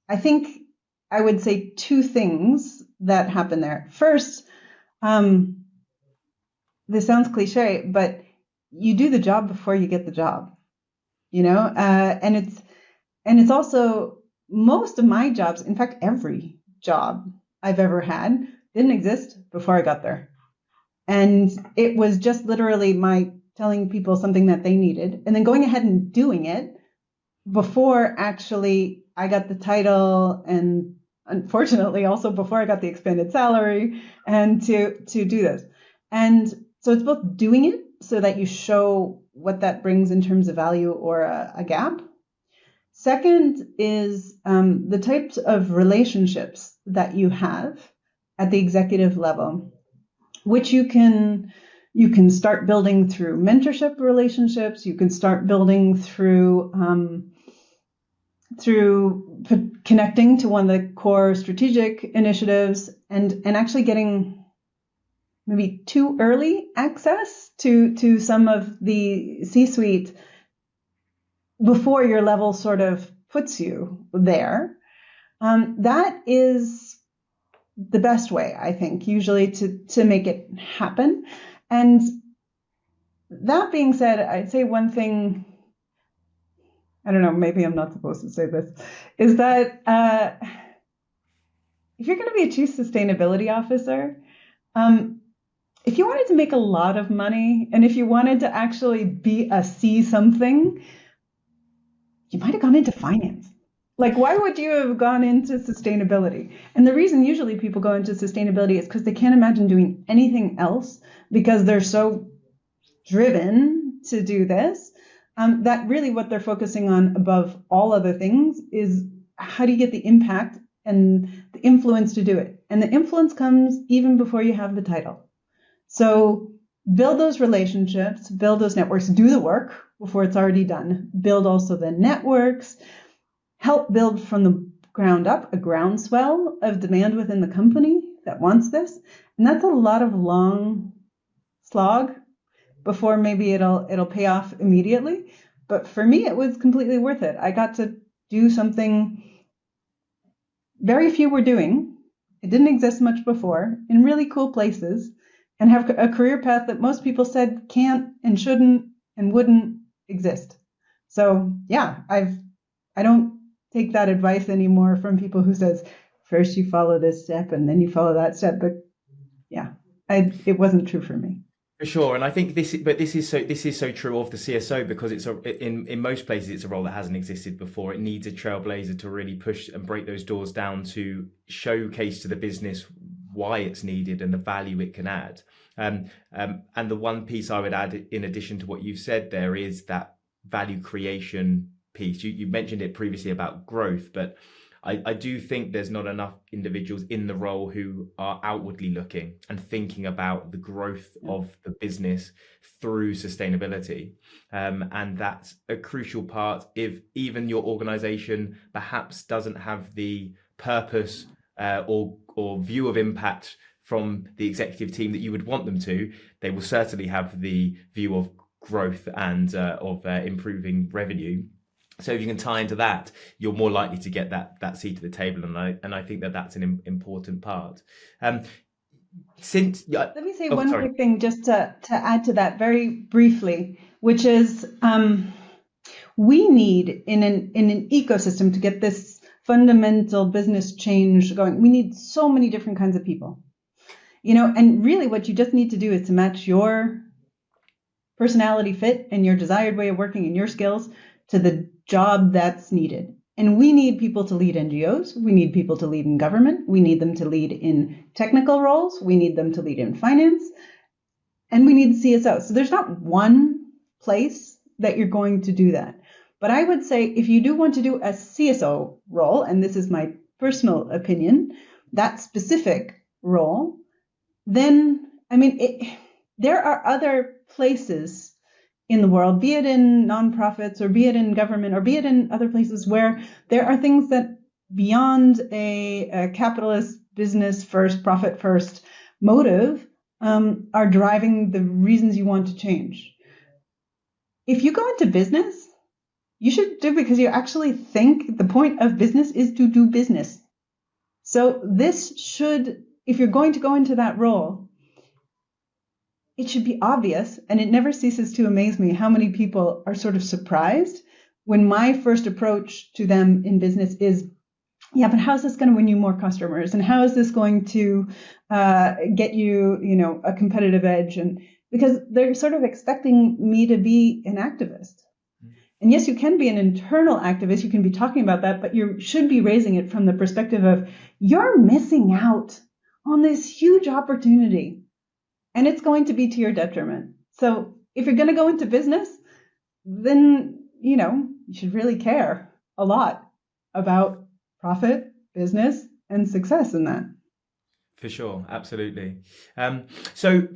I think I would say two things that happen there. First, this sounds cliche, but you do the job before you get the job, and it's also most of my jobs, in fact, every job I've ever had didn't exist before I got there. And it was just literally my telling people something that they needed and then going ahead and doing it before actually I got the title, and unfortunately also before I got the expanded salary, and to do this. And so it's both doing it so that you show what that brings in terms of value or a gap. Second is the types of relationships that you have at the executive level, which you can start building through mentorship relationships. You can start building through connecting to one of the core strategic initiatives and actually getting maybe too early access to some of the C-suite before your level sort of puts you there. That is the best way, I think, usually to make it happen. And that being said, I'd say one thing, I don't know, maybe I'm not supposed to say this, is that if you're going to be a chief sustainability officer, if you wanted to make a lot of money and if you wanted to actually be a C something, you might have gone into finance. Like, why would you have gone into sustainability? And the reason usually people go into sustainability is because they can't imagine doing anything else because they're so driven to do this, that really what they're focusing on above all other things is how do you get the impact and the influence to do it. And the influence comes even before you have the title. So build those relationships, build those networks, do the work before it's already done. Build also the networks, help build from the ground up a groundswell of demand within the company that wants this. And that's a lot of long slog before maybe it'll pay off immediately. But for me, it was completely worth it. I got to do something very few were doing. It didn't exist much before in really cool places and have a career path that most people said can't and shouldn't and wouldn't exist. So yeah, I don't take that advice anymore from people who says, first you follow this step and then you follow that step. But yeah, it wasn't true for me. For sure, and I think this is so true of the CSO because it's in most places it's a role that hasn't existed before. It needs a trailblazer to really push and break those doors down to showcase to the business why it's needed and the value it can add. And the one piece I would add in addition to what you've said there is that value creation piece. You mentioned it previously about growth, but I do think there's not enough individuals in the role who are outwardly looking and thinking about the growth of the business through sustainability. And that's a crucial part. If even your organization perhaps doesn't have the purpose or view of impact from the executive team that you would want them to, they will certainly have the view of growth and of improving revenue. So if you can tie into that, you're more likely to get that seat at the table, and I think that's an important part. Let me say one quick thing just to add to that very briefly, which is we need in an ecosystem to get this fundamental business change going. We need so many different kinds of people, and really what you just need to do is to match your personality fit and your desired way of working and your skills to the job that's needed. And we need people to lead NGOs. We need people to lead in government. We need them to lead in technical roles. We need them to lead in finance. And we need CSOs. So there's not one place that you're going to do that. But I would say if you do want to do a CSO role, and this is my personal opinion, that specific role, then, there are other places in the world, be it in nonprofits or be it in government or be it in other places where there are things that beyond a capitalist business first, profit first motive are driving the reasons you want to change. If you go into business, you should do because you actually think the point of business is to do business. So this should, if you're going to go into that role, it should be obvious, and it never ceases to amaze me how many people are sort of surprised when my first approach to them in business is, yeah, but how's this going to win you more customers? And how is this going to get you, a competitive edge? And because they're sort of expecting me to be an activist. And yes, you can be an internal activist. You can be talking about that, but you should be raising it from the perspective of you're missing out on this huge opportunity. And it's going to be to your detriment. So if you're going to go into business, then, you should really care a lot about profit, business, and success in that. For sure. Absolutely. So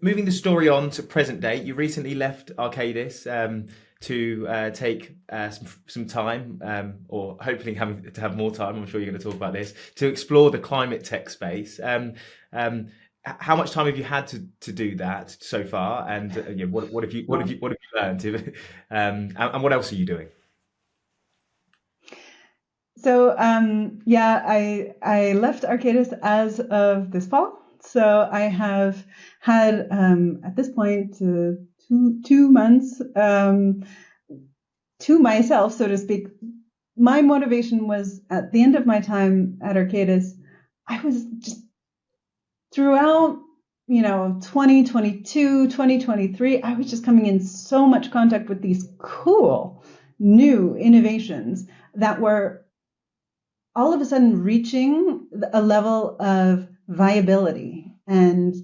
moving the story on to present day, you recently left Arcadis to take some time, or hopefully having to have more time, I'm sure you're going to talk about this, to explore the climate tech space. How much time have you had to do that so far, and what have you learned, and what else are you doing? So I left Arcadis as of this fall. So I have had, at this point, 2 months to myself, so to speak. My motivation was at the end of my time at Arcadis, I was just throughout, 2022, 2023, I was just coming in so much contact with these cool new innovations that were all of a sudden reaching a level of viability and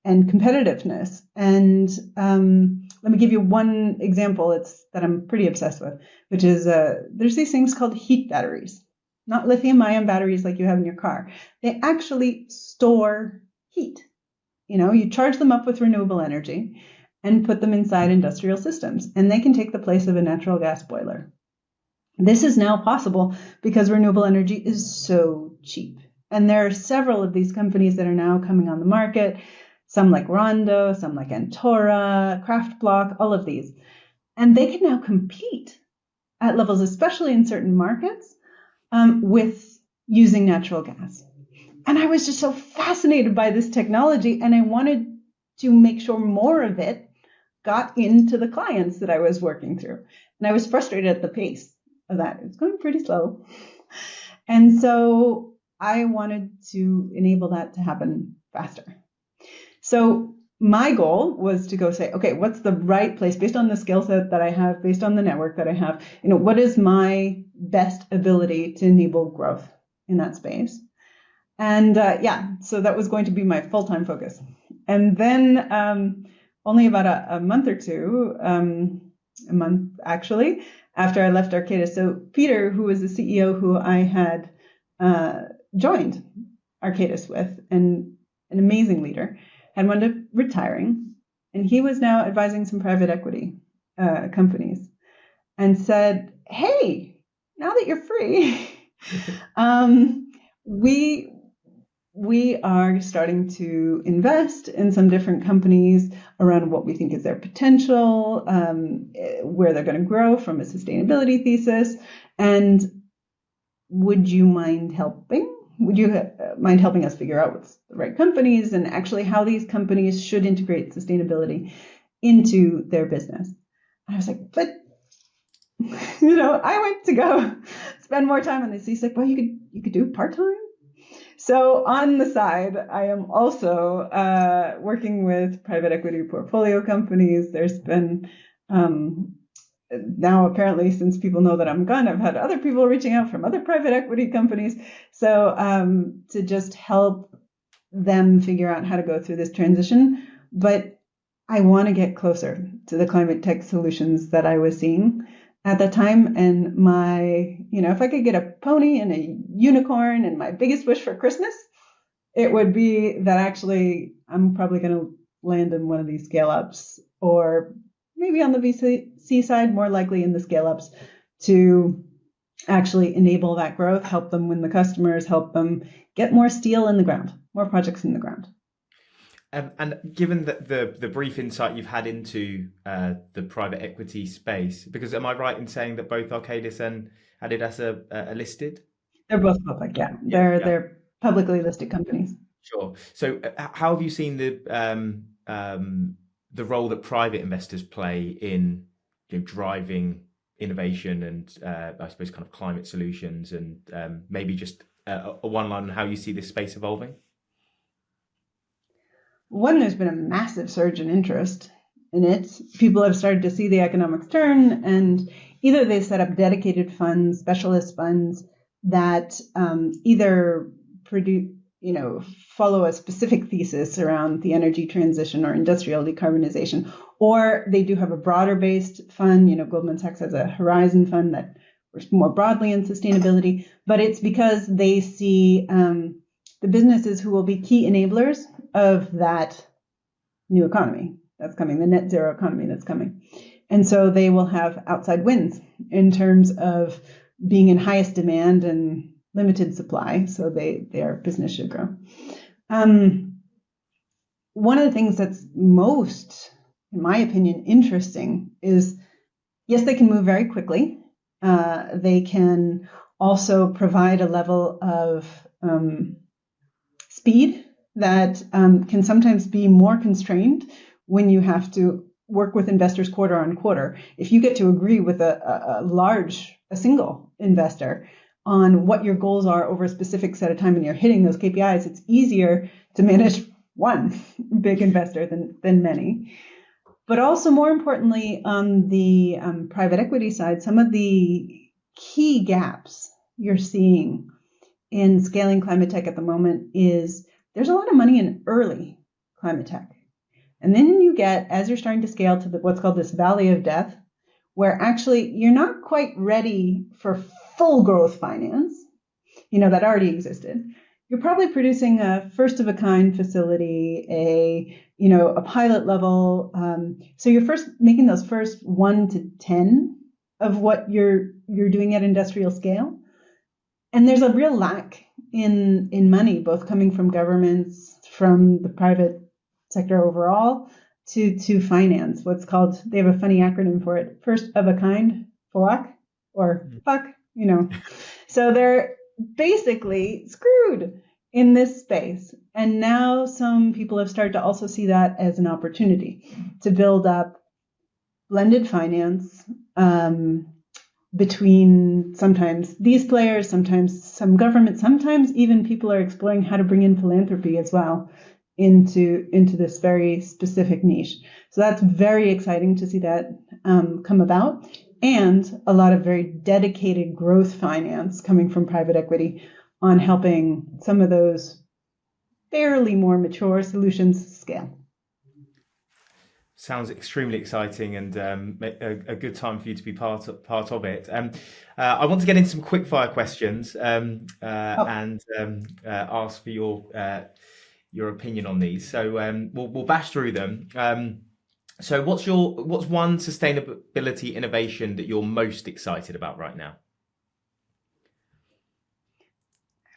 competitiveness. And let me give you one example that I'm pretty obsessed with, which is there's these things called heat batteries, not lithium-ion batteries like you have in your car. They actually store heat. You charge them up with renewable energy and put them inside industrial systems, and they can take the place of a natural gas boiler. This is now possible because renewable energy is so cheap. And there are several of these companies that are now coming on the market, some like Rondo, some like Antora, Craftblock, all of these. And they can now compete at levels, especially in certain markets, with using natural gas. And I was just so fascinated by this technology, and I wanted to make sure more of it got into the clients that I was working through. And I was frustrated at the pace of that. It's going pretty slow. And so I wanted to enable that to happen faster. So my goal was to go say, okay, what's the right place based on the skill set that I have, based on the network that I have, what is my best ability to enable growth in that space? And so that was going to be my full-time focus. And then only about a month or two, a month actually, after I left Arcadis. So Peter, who was the CEO who I had joined Arcadis with, and an amazing leader, had wound up retiring. And he was now advising some private equity companies and said, hey, now that you're free, we are starting to invest in some different companies around what we think is their potential, where they're going to grow from a sustainability thesis. And would you mind helping? Would you mind helping us figure out what's the right companies and actually how these companies should integrate sustainability into their business? And I was like, but, I went to go spend more time on this. He's like, well, you could do it part-time. So on the side, I am also working with private equity portfolio companies. There's been now apparently, since people know that I'm gone, I've had other people reaching out from other private equity companies. So to just help them figure out how to go through this transition. But I want to get closer to the climate tech solutions that I was seeing at that time. And if I could get a pony and a unicorn, and my biggest wish for Christmas, it would be that actually I'm probably going to land in one of these scale ups, or maybe on the VC side, more likely in the scale ups, to actually enable that growth, help them win the customers, help them get more steel in the ground, more projects in the ground. And given that the brief insight you've had into the private equity space, because am I right in saying that both Arcadis and Adidas are listed? They're both public, yeah. They're publicly listed companies. Sure. So how have you seen the role that private investors play in driving innovation and I suppose kind of climate solutions, and maybe just a one line on how you see this space evolving? One, there's been a massive surge in interest in it. People have started to see the economics turn, and either they set up dedicated funds, specialist funds that either produce, follow a specific thesis around the energy transition or industrial decarbonization, or they do have a broader based fund. Goldman Sachs has a Horizon fund that works more broadly in sustainability, but it's because they see the businesses who will be key enablers of that new economy that's coming, the net zero economy that's coming. And so they will have outside wins in terms of being in highest demand and limited supply, so their business should grow. One of the things that's most, in my opinion, interesting is, yes, they can move very quickly. They can also provide a level of speed that can sometimes be more constrained when you have to work with investors quarter on quarter. If you get to agree with a single investor on what your goals are over a specific set of time and you're hitting those KPIs, it's easier to manage one big investor than many. But also, more importantly, on the private equity side, some of the key gaps you're seeing in scaling climate tech at the moment is there's a lot of money in early climate tech. And then you get, as you're starting to scale to what's called this valley of death, where actually you're not quite ready for full growth finance, that already existed. You're probably producing a first of a kind facility, a pilot level. So you're first making those first 1 to 10 of what you're doing at industrial scale. And there's a real lack in money, both coming from governments, from the private sector overall, to finance what's called, they have a funny acronym for it, first of a kind, FOAC, or fuck, So they're basically screwed in this space. And now some people have started to also see that as an opportunity to build up blended finance between sometimes these players, sometimes some government, sometimes even people are exploring how to bring in philanthropy as well into this very specific niche. So that's very exciting to see that come about. And a lot of very dedicated growth finance coming from private equity on helping some of those fairly more mature solutions scale. Sounds extremely exciting, and a good time for you to be part of it. I want to get into some quick fire questions and ask for your opinion on these. So we'll bash through them. So what's one sustainability innovation that you're most excited about right now?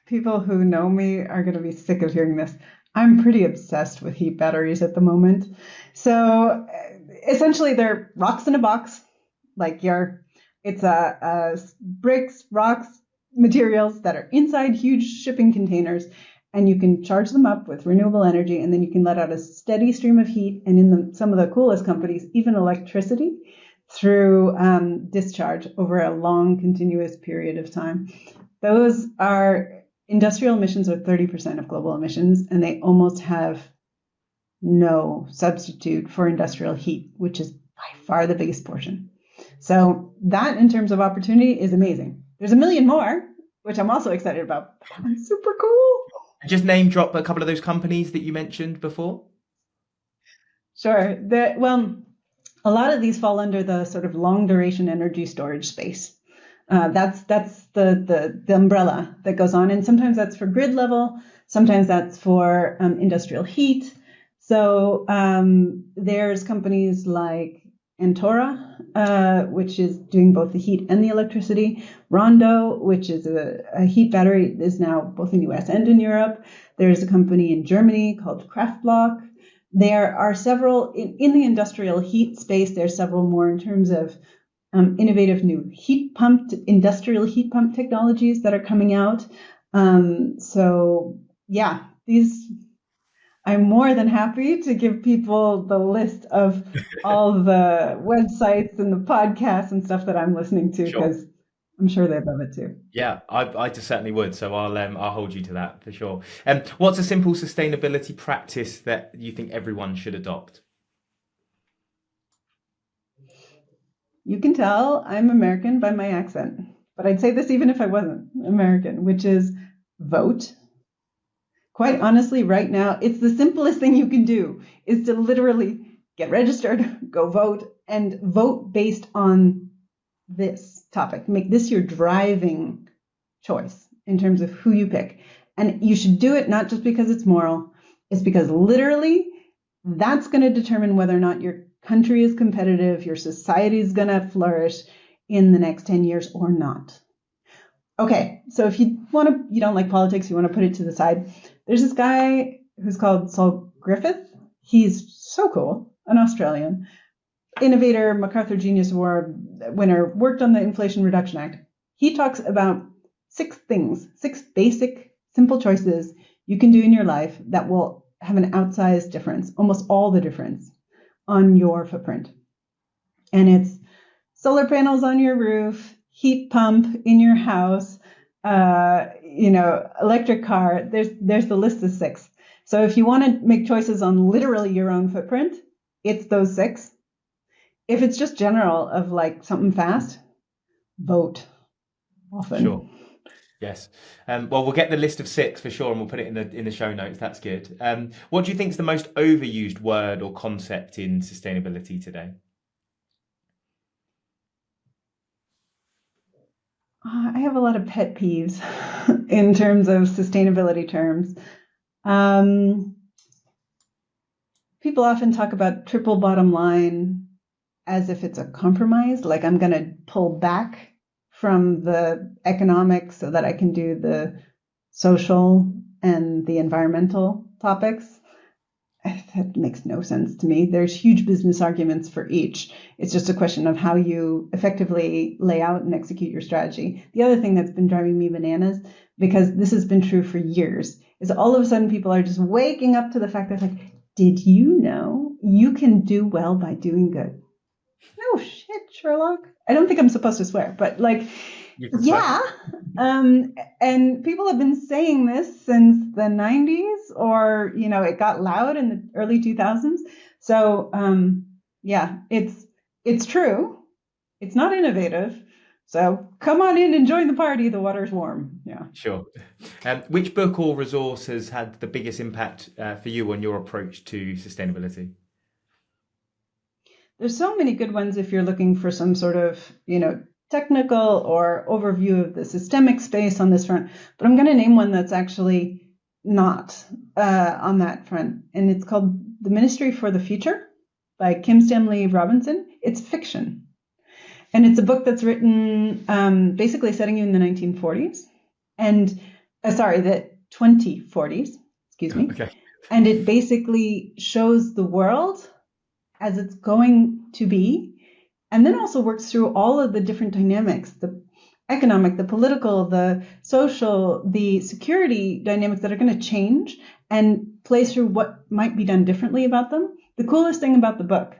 People who know me are going to be sick of hearing this. I'm pretty obsessed with heat batteries at the moment. So essentially they're rocks in a box, it's bricks, rocks, materials that are inside huge shipping containers, and you can charge them up with renewable energy, and then you can let out a steady stream of heat, and in some of the coolest companies, even electricity through discharge over a long continuous period of time. Those are industrial emissions are 30% of global emissions, and they almost have no substitute for industrial heat, which is by far the biggest portion. So that, in terms of opportunity, is amazing. There's a million more, which I'm also excited about. It's super cool. Just name drop a couple of those companies that you mentioned before. Sure. A lot of these fall under the sort of long duration energy storage space. That's the umbrella that goes on. And sometimes that's for grid level. Sometimes that's for industrial heat. So there's companies like Antora, which is doing both the heat and the electricity. Rondo, which is a heat battery, is now both in the US and in Europe. There's a company in Germany called Kraftblock. There are several in the industrial heat space. There's several more in terms of innovative new industrial heat pump technologies that are coming out. I'm more than happy to give people the list of all the websites and the podcasts and stuff that I'm listening to, because I'm sure they'd love it too. Yeah, I just certainly would. So I'll hold you to that for sure. What's a simple sustainability practice that you think everyone should adopt? You can tell I'm American by my accent, but I'd say this even if I wasn't American, which is vote. Quite honestly, right now, it's the simplest thing you can do is to literally get registered, go vote, and vote based on this topic. Make this your driving choice in terms of who you pick. And you should do it not just because it's moral, it's because literally that's going to determine whether or not your country is competitive, your society is going to flourish in the next 10 years or not. Okay, so if you don't like politics, you want to put it to the side. There's this guy who's called Saul Griffith. He's so cool, an Australian innovator, MacArthur Genius Award winner, worked on the Inflation Reduction Act. He talks about 6 basic, simple choices you can do in your life that will have an outsized difference, almost all the difference, on your footprint. And it's solar panels on your roof, heat pump in your house, electric car. There's the list of 6. So if you want to make choices on literally your own footprint, it's those 6. If it's just general of like something fast, vote often. Sure. Yes. Well, we'll get the list of 6 for sure, and we'll put it in the show notes. That's good. What do you think is the most overused word or concept in sustainability today? I have a lot of pet peeves in terms of sustainability terms. People often talk about triple bottom line as if it's a compromise, like I'm going to pull back from the economics so that I can do the social and the environmental topics. That makes no sense to me. There's huge business arguments for each. It's just a question of how you effectively lay out and execute your strategy. The other thing that's been driving me bananas, because this has been true for years, is all of a sudden people are just waking up to the fact that, like, did you know you can do well by doing good? No shit, Sherlock. I don't think I'm supposed to swear, but like, yeah. And people have been saying this since the 90s, or, it got loud in the early 2000s. So, it's true. It's not innovative. So come on in and join the party. The water's warm. Yeah. Sure. Which book or resource has had the biggest impact for you on your approach to sustainability? There's so many good ones if you're looking for some sort of, technical or overview of the systemic space on this front. But I'm going to name one that's actually not on that front. And it's called The Ministry for the Future by Kim Stanley Robinson. It's fiction. And it's a book that's written basically setting you in the 1940s. And, the 2040s, excuse me. Okay. And it basically shows the world as it's going to be, and then also works through all of the different dynamics, the economic, the political, the social, the security dynamics that are going to change, and plays through what might be done differently about them. The coolest thing about the book,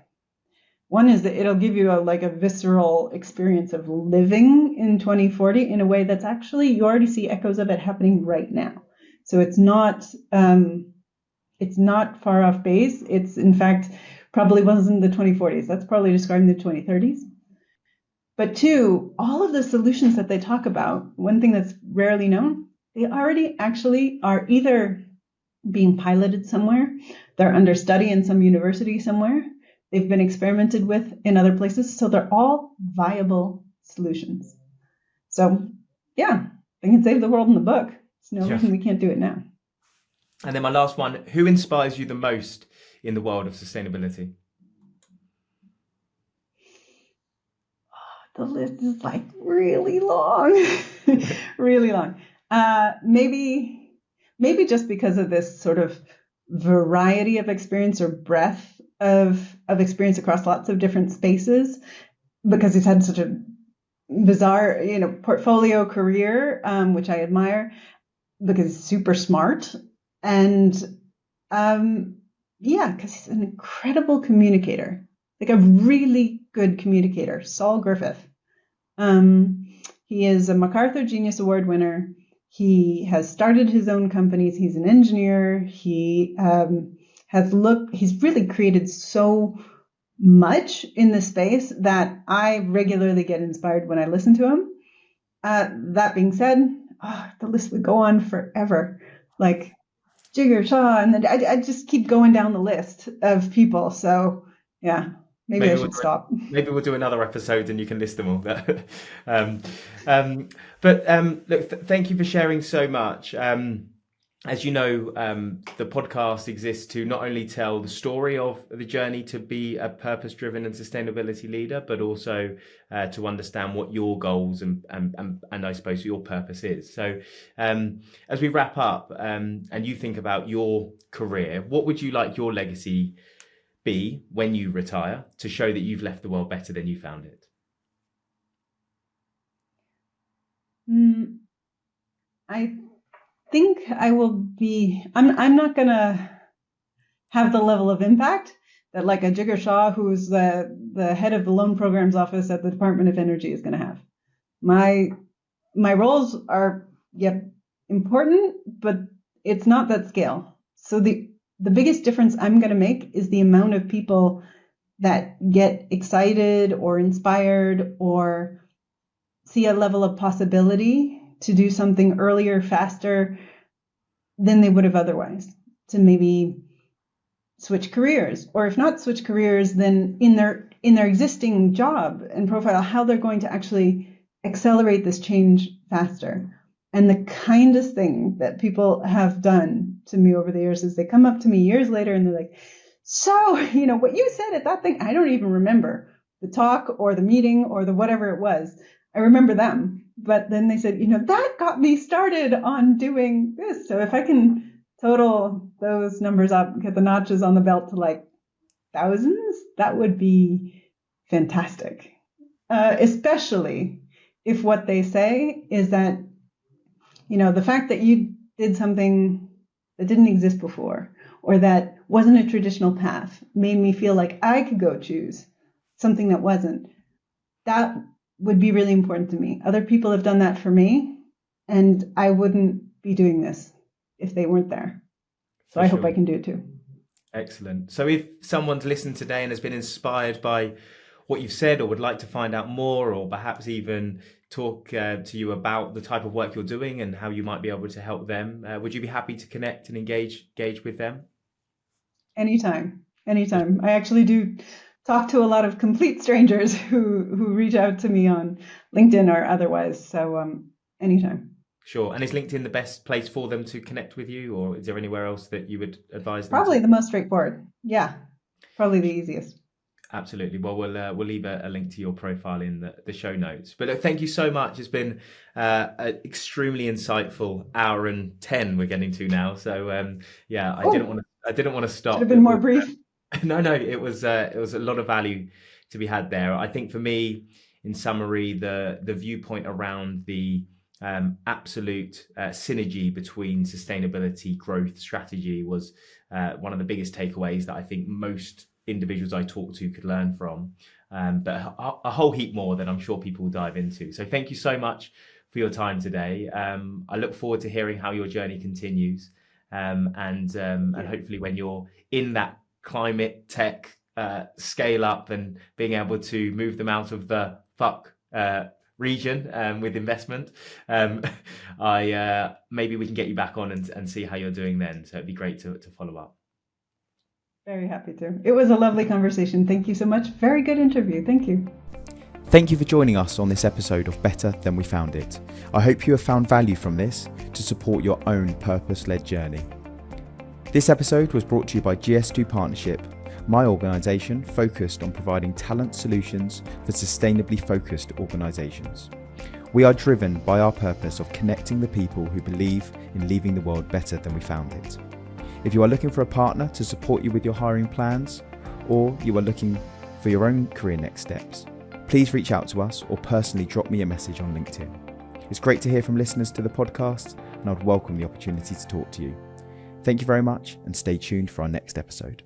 one is that it'll give you a visceral experience of living in 2040 in a way that's actually, you already see echoes of it happening right now. So it's not far off base. It's, in fact, probably wasn't the 2040s. That's probably describing the 2030s. But 2, all of the solutions that they talk about, one thing that's rarely known, they already actually are either being piloted somewhere, they're under study in some university somewhere, they've been experimented with in other places, so they're all viable solutions. So, yeah, they can save the world in the book. There's no reason we can't do it now. And then my last one, who inspires you the most in the world of sustainability? The list is really long, really long. Maybe just because of this sort of variety of experience or breadth of experience across lots of different spaces, because he's had such a bizarre, portfolio career, which I admire, because he's super smart and, because he's an incredible communicator, a really good communicator. Saul Griffith. He is a MacArthur Genius Award winner. He has started his own companies. He's an engineer. He he's really created so much in the space that I regularly get inspired when I listen to him. That being said, the list would go on forever. Jigger Shaw, and then I just keep going down the list of people. So yeah, maybe I should stop. Maybe we'll do another episode and you can list them all. Look, thank you for sharing so much. As you know, the podcast exists to not only tell the story of the journey to be a purpose-driven and sustainability leader, but also to understand what your goals and I suppose your purpose is. So as we wrap up and you think about your career, what would you like your legacy be when you retire to show that you've left the world better than you found it? think I will be, I'm not going to have the level of impact that like a Jigar Shah, who's the head of the loan programs office at the Department of Energy, is going to have. My roles are, important, but it's not that scale. So the biggest difference I'm going to make is the amount of people that get excited or inspired or see a level of possibility to do something earlier, faster than they would have otherwise, to maybe switch careers, or if not switch careers, then in their existing job and profile, how they're going to actually accelerate this change faster. And the kindest thing that people have done to me over the years is they come up to me years later and they're like, so, what you said at that thing, I don't even remember the talk or the meeting or the whatever it was. I remember them. But then they said, that got me started on doing this. So if I can total those numbers up, get the notches on the belt to like thousands, that would be fantastic. Especially if what they say is that, the fact that you did something that didn't exist before, or that wasn't a traditional path, made me feel like I could go choose something that wasn't. That would be really important to me. Other people have done that for me, and I wouldn't be doing this if they weren't there. So I hope I can do it too. Excellent. So if someone's listened today and has been inspired by what you've said, or would like to find out more, or perhaps even talk to you about the type of work you're doing and how you might be able to help them, would you be happy to connect and engage with them? Anytime. I actually do talk to a lot of complete strangers who reach out to me on LinkedIn or otherwise. So anytime. Sure. And is LinkedIn the best place for them to connect with you, or is there anywhere else that you would advise them? Probably the most straightforward. Yeah, probably the easiest. Absolutely. Well, we'll leave a link to your profile in the show notes. But look, thank you so much. It's been an extremely insightful hour and 10 we're getting to now. So I didn't want to stop. Should have been more brief. No, it was a lot of value to be had there. I think for me, in summary, the viewpoint around the absolute synergy between sustainability, growth, strategy was one of the biggest takeaways that I think most individuals I talk to could learn from, but a whole heap more that I'm sure people will dive into. So thank you so much for your time today. I look forward to hearing how your journey continues, and hopefully when you're in that climate tech scale up and being able to move them out of the region with investment, maybe we can get you back on and see how you're doing then. So it'd be great to follow up. Very happy to. It was a lovely conversation. Thank you so much. Very good interview. Thank you. Thank you for joining us on this episode of Better Than We Found It. I hope you have found value from this to support your own purpose-led journey. This episode was brought to you by GS2 Partnership, my organisation focused on providing talent solutions for sustainably focused organisations. We are driven by our purpose of connecting the people who believe in leaving the world better than we found it. If you are looking for a partner to support you with your hiring plans, or you are looking for your own career next steps, please reach out to us or personally drop me a message on LinkedIn. It's great to hear from listeners to the podcast, and I'd welcome the opportunity to talk to you. Thank you very much, and stay tuned for our next episode.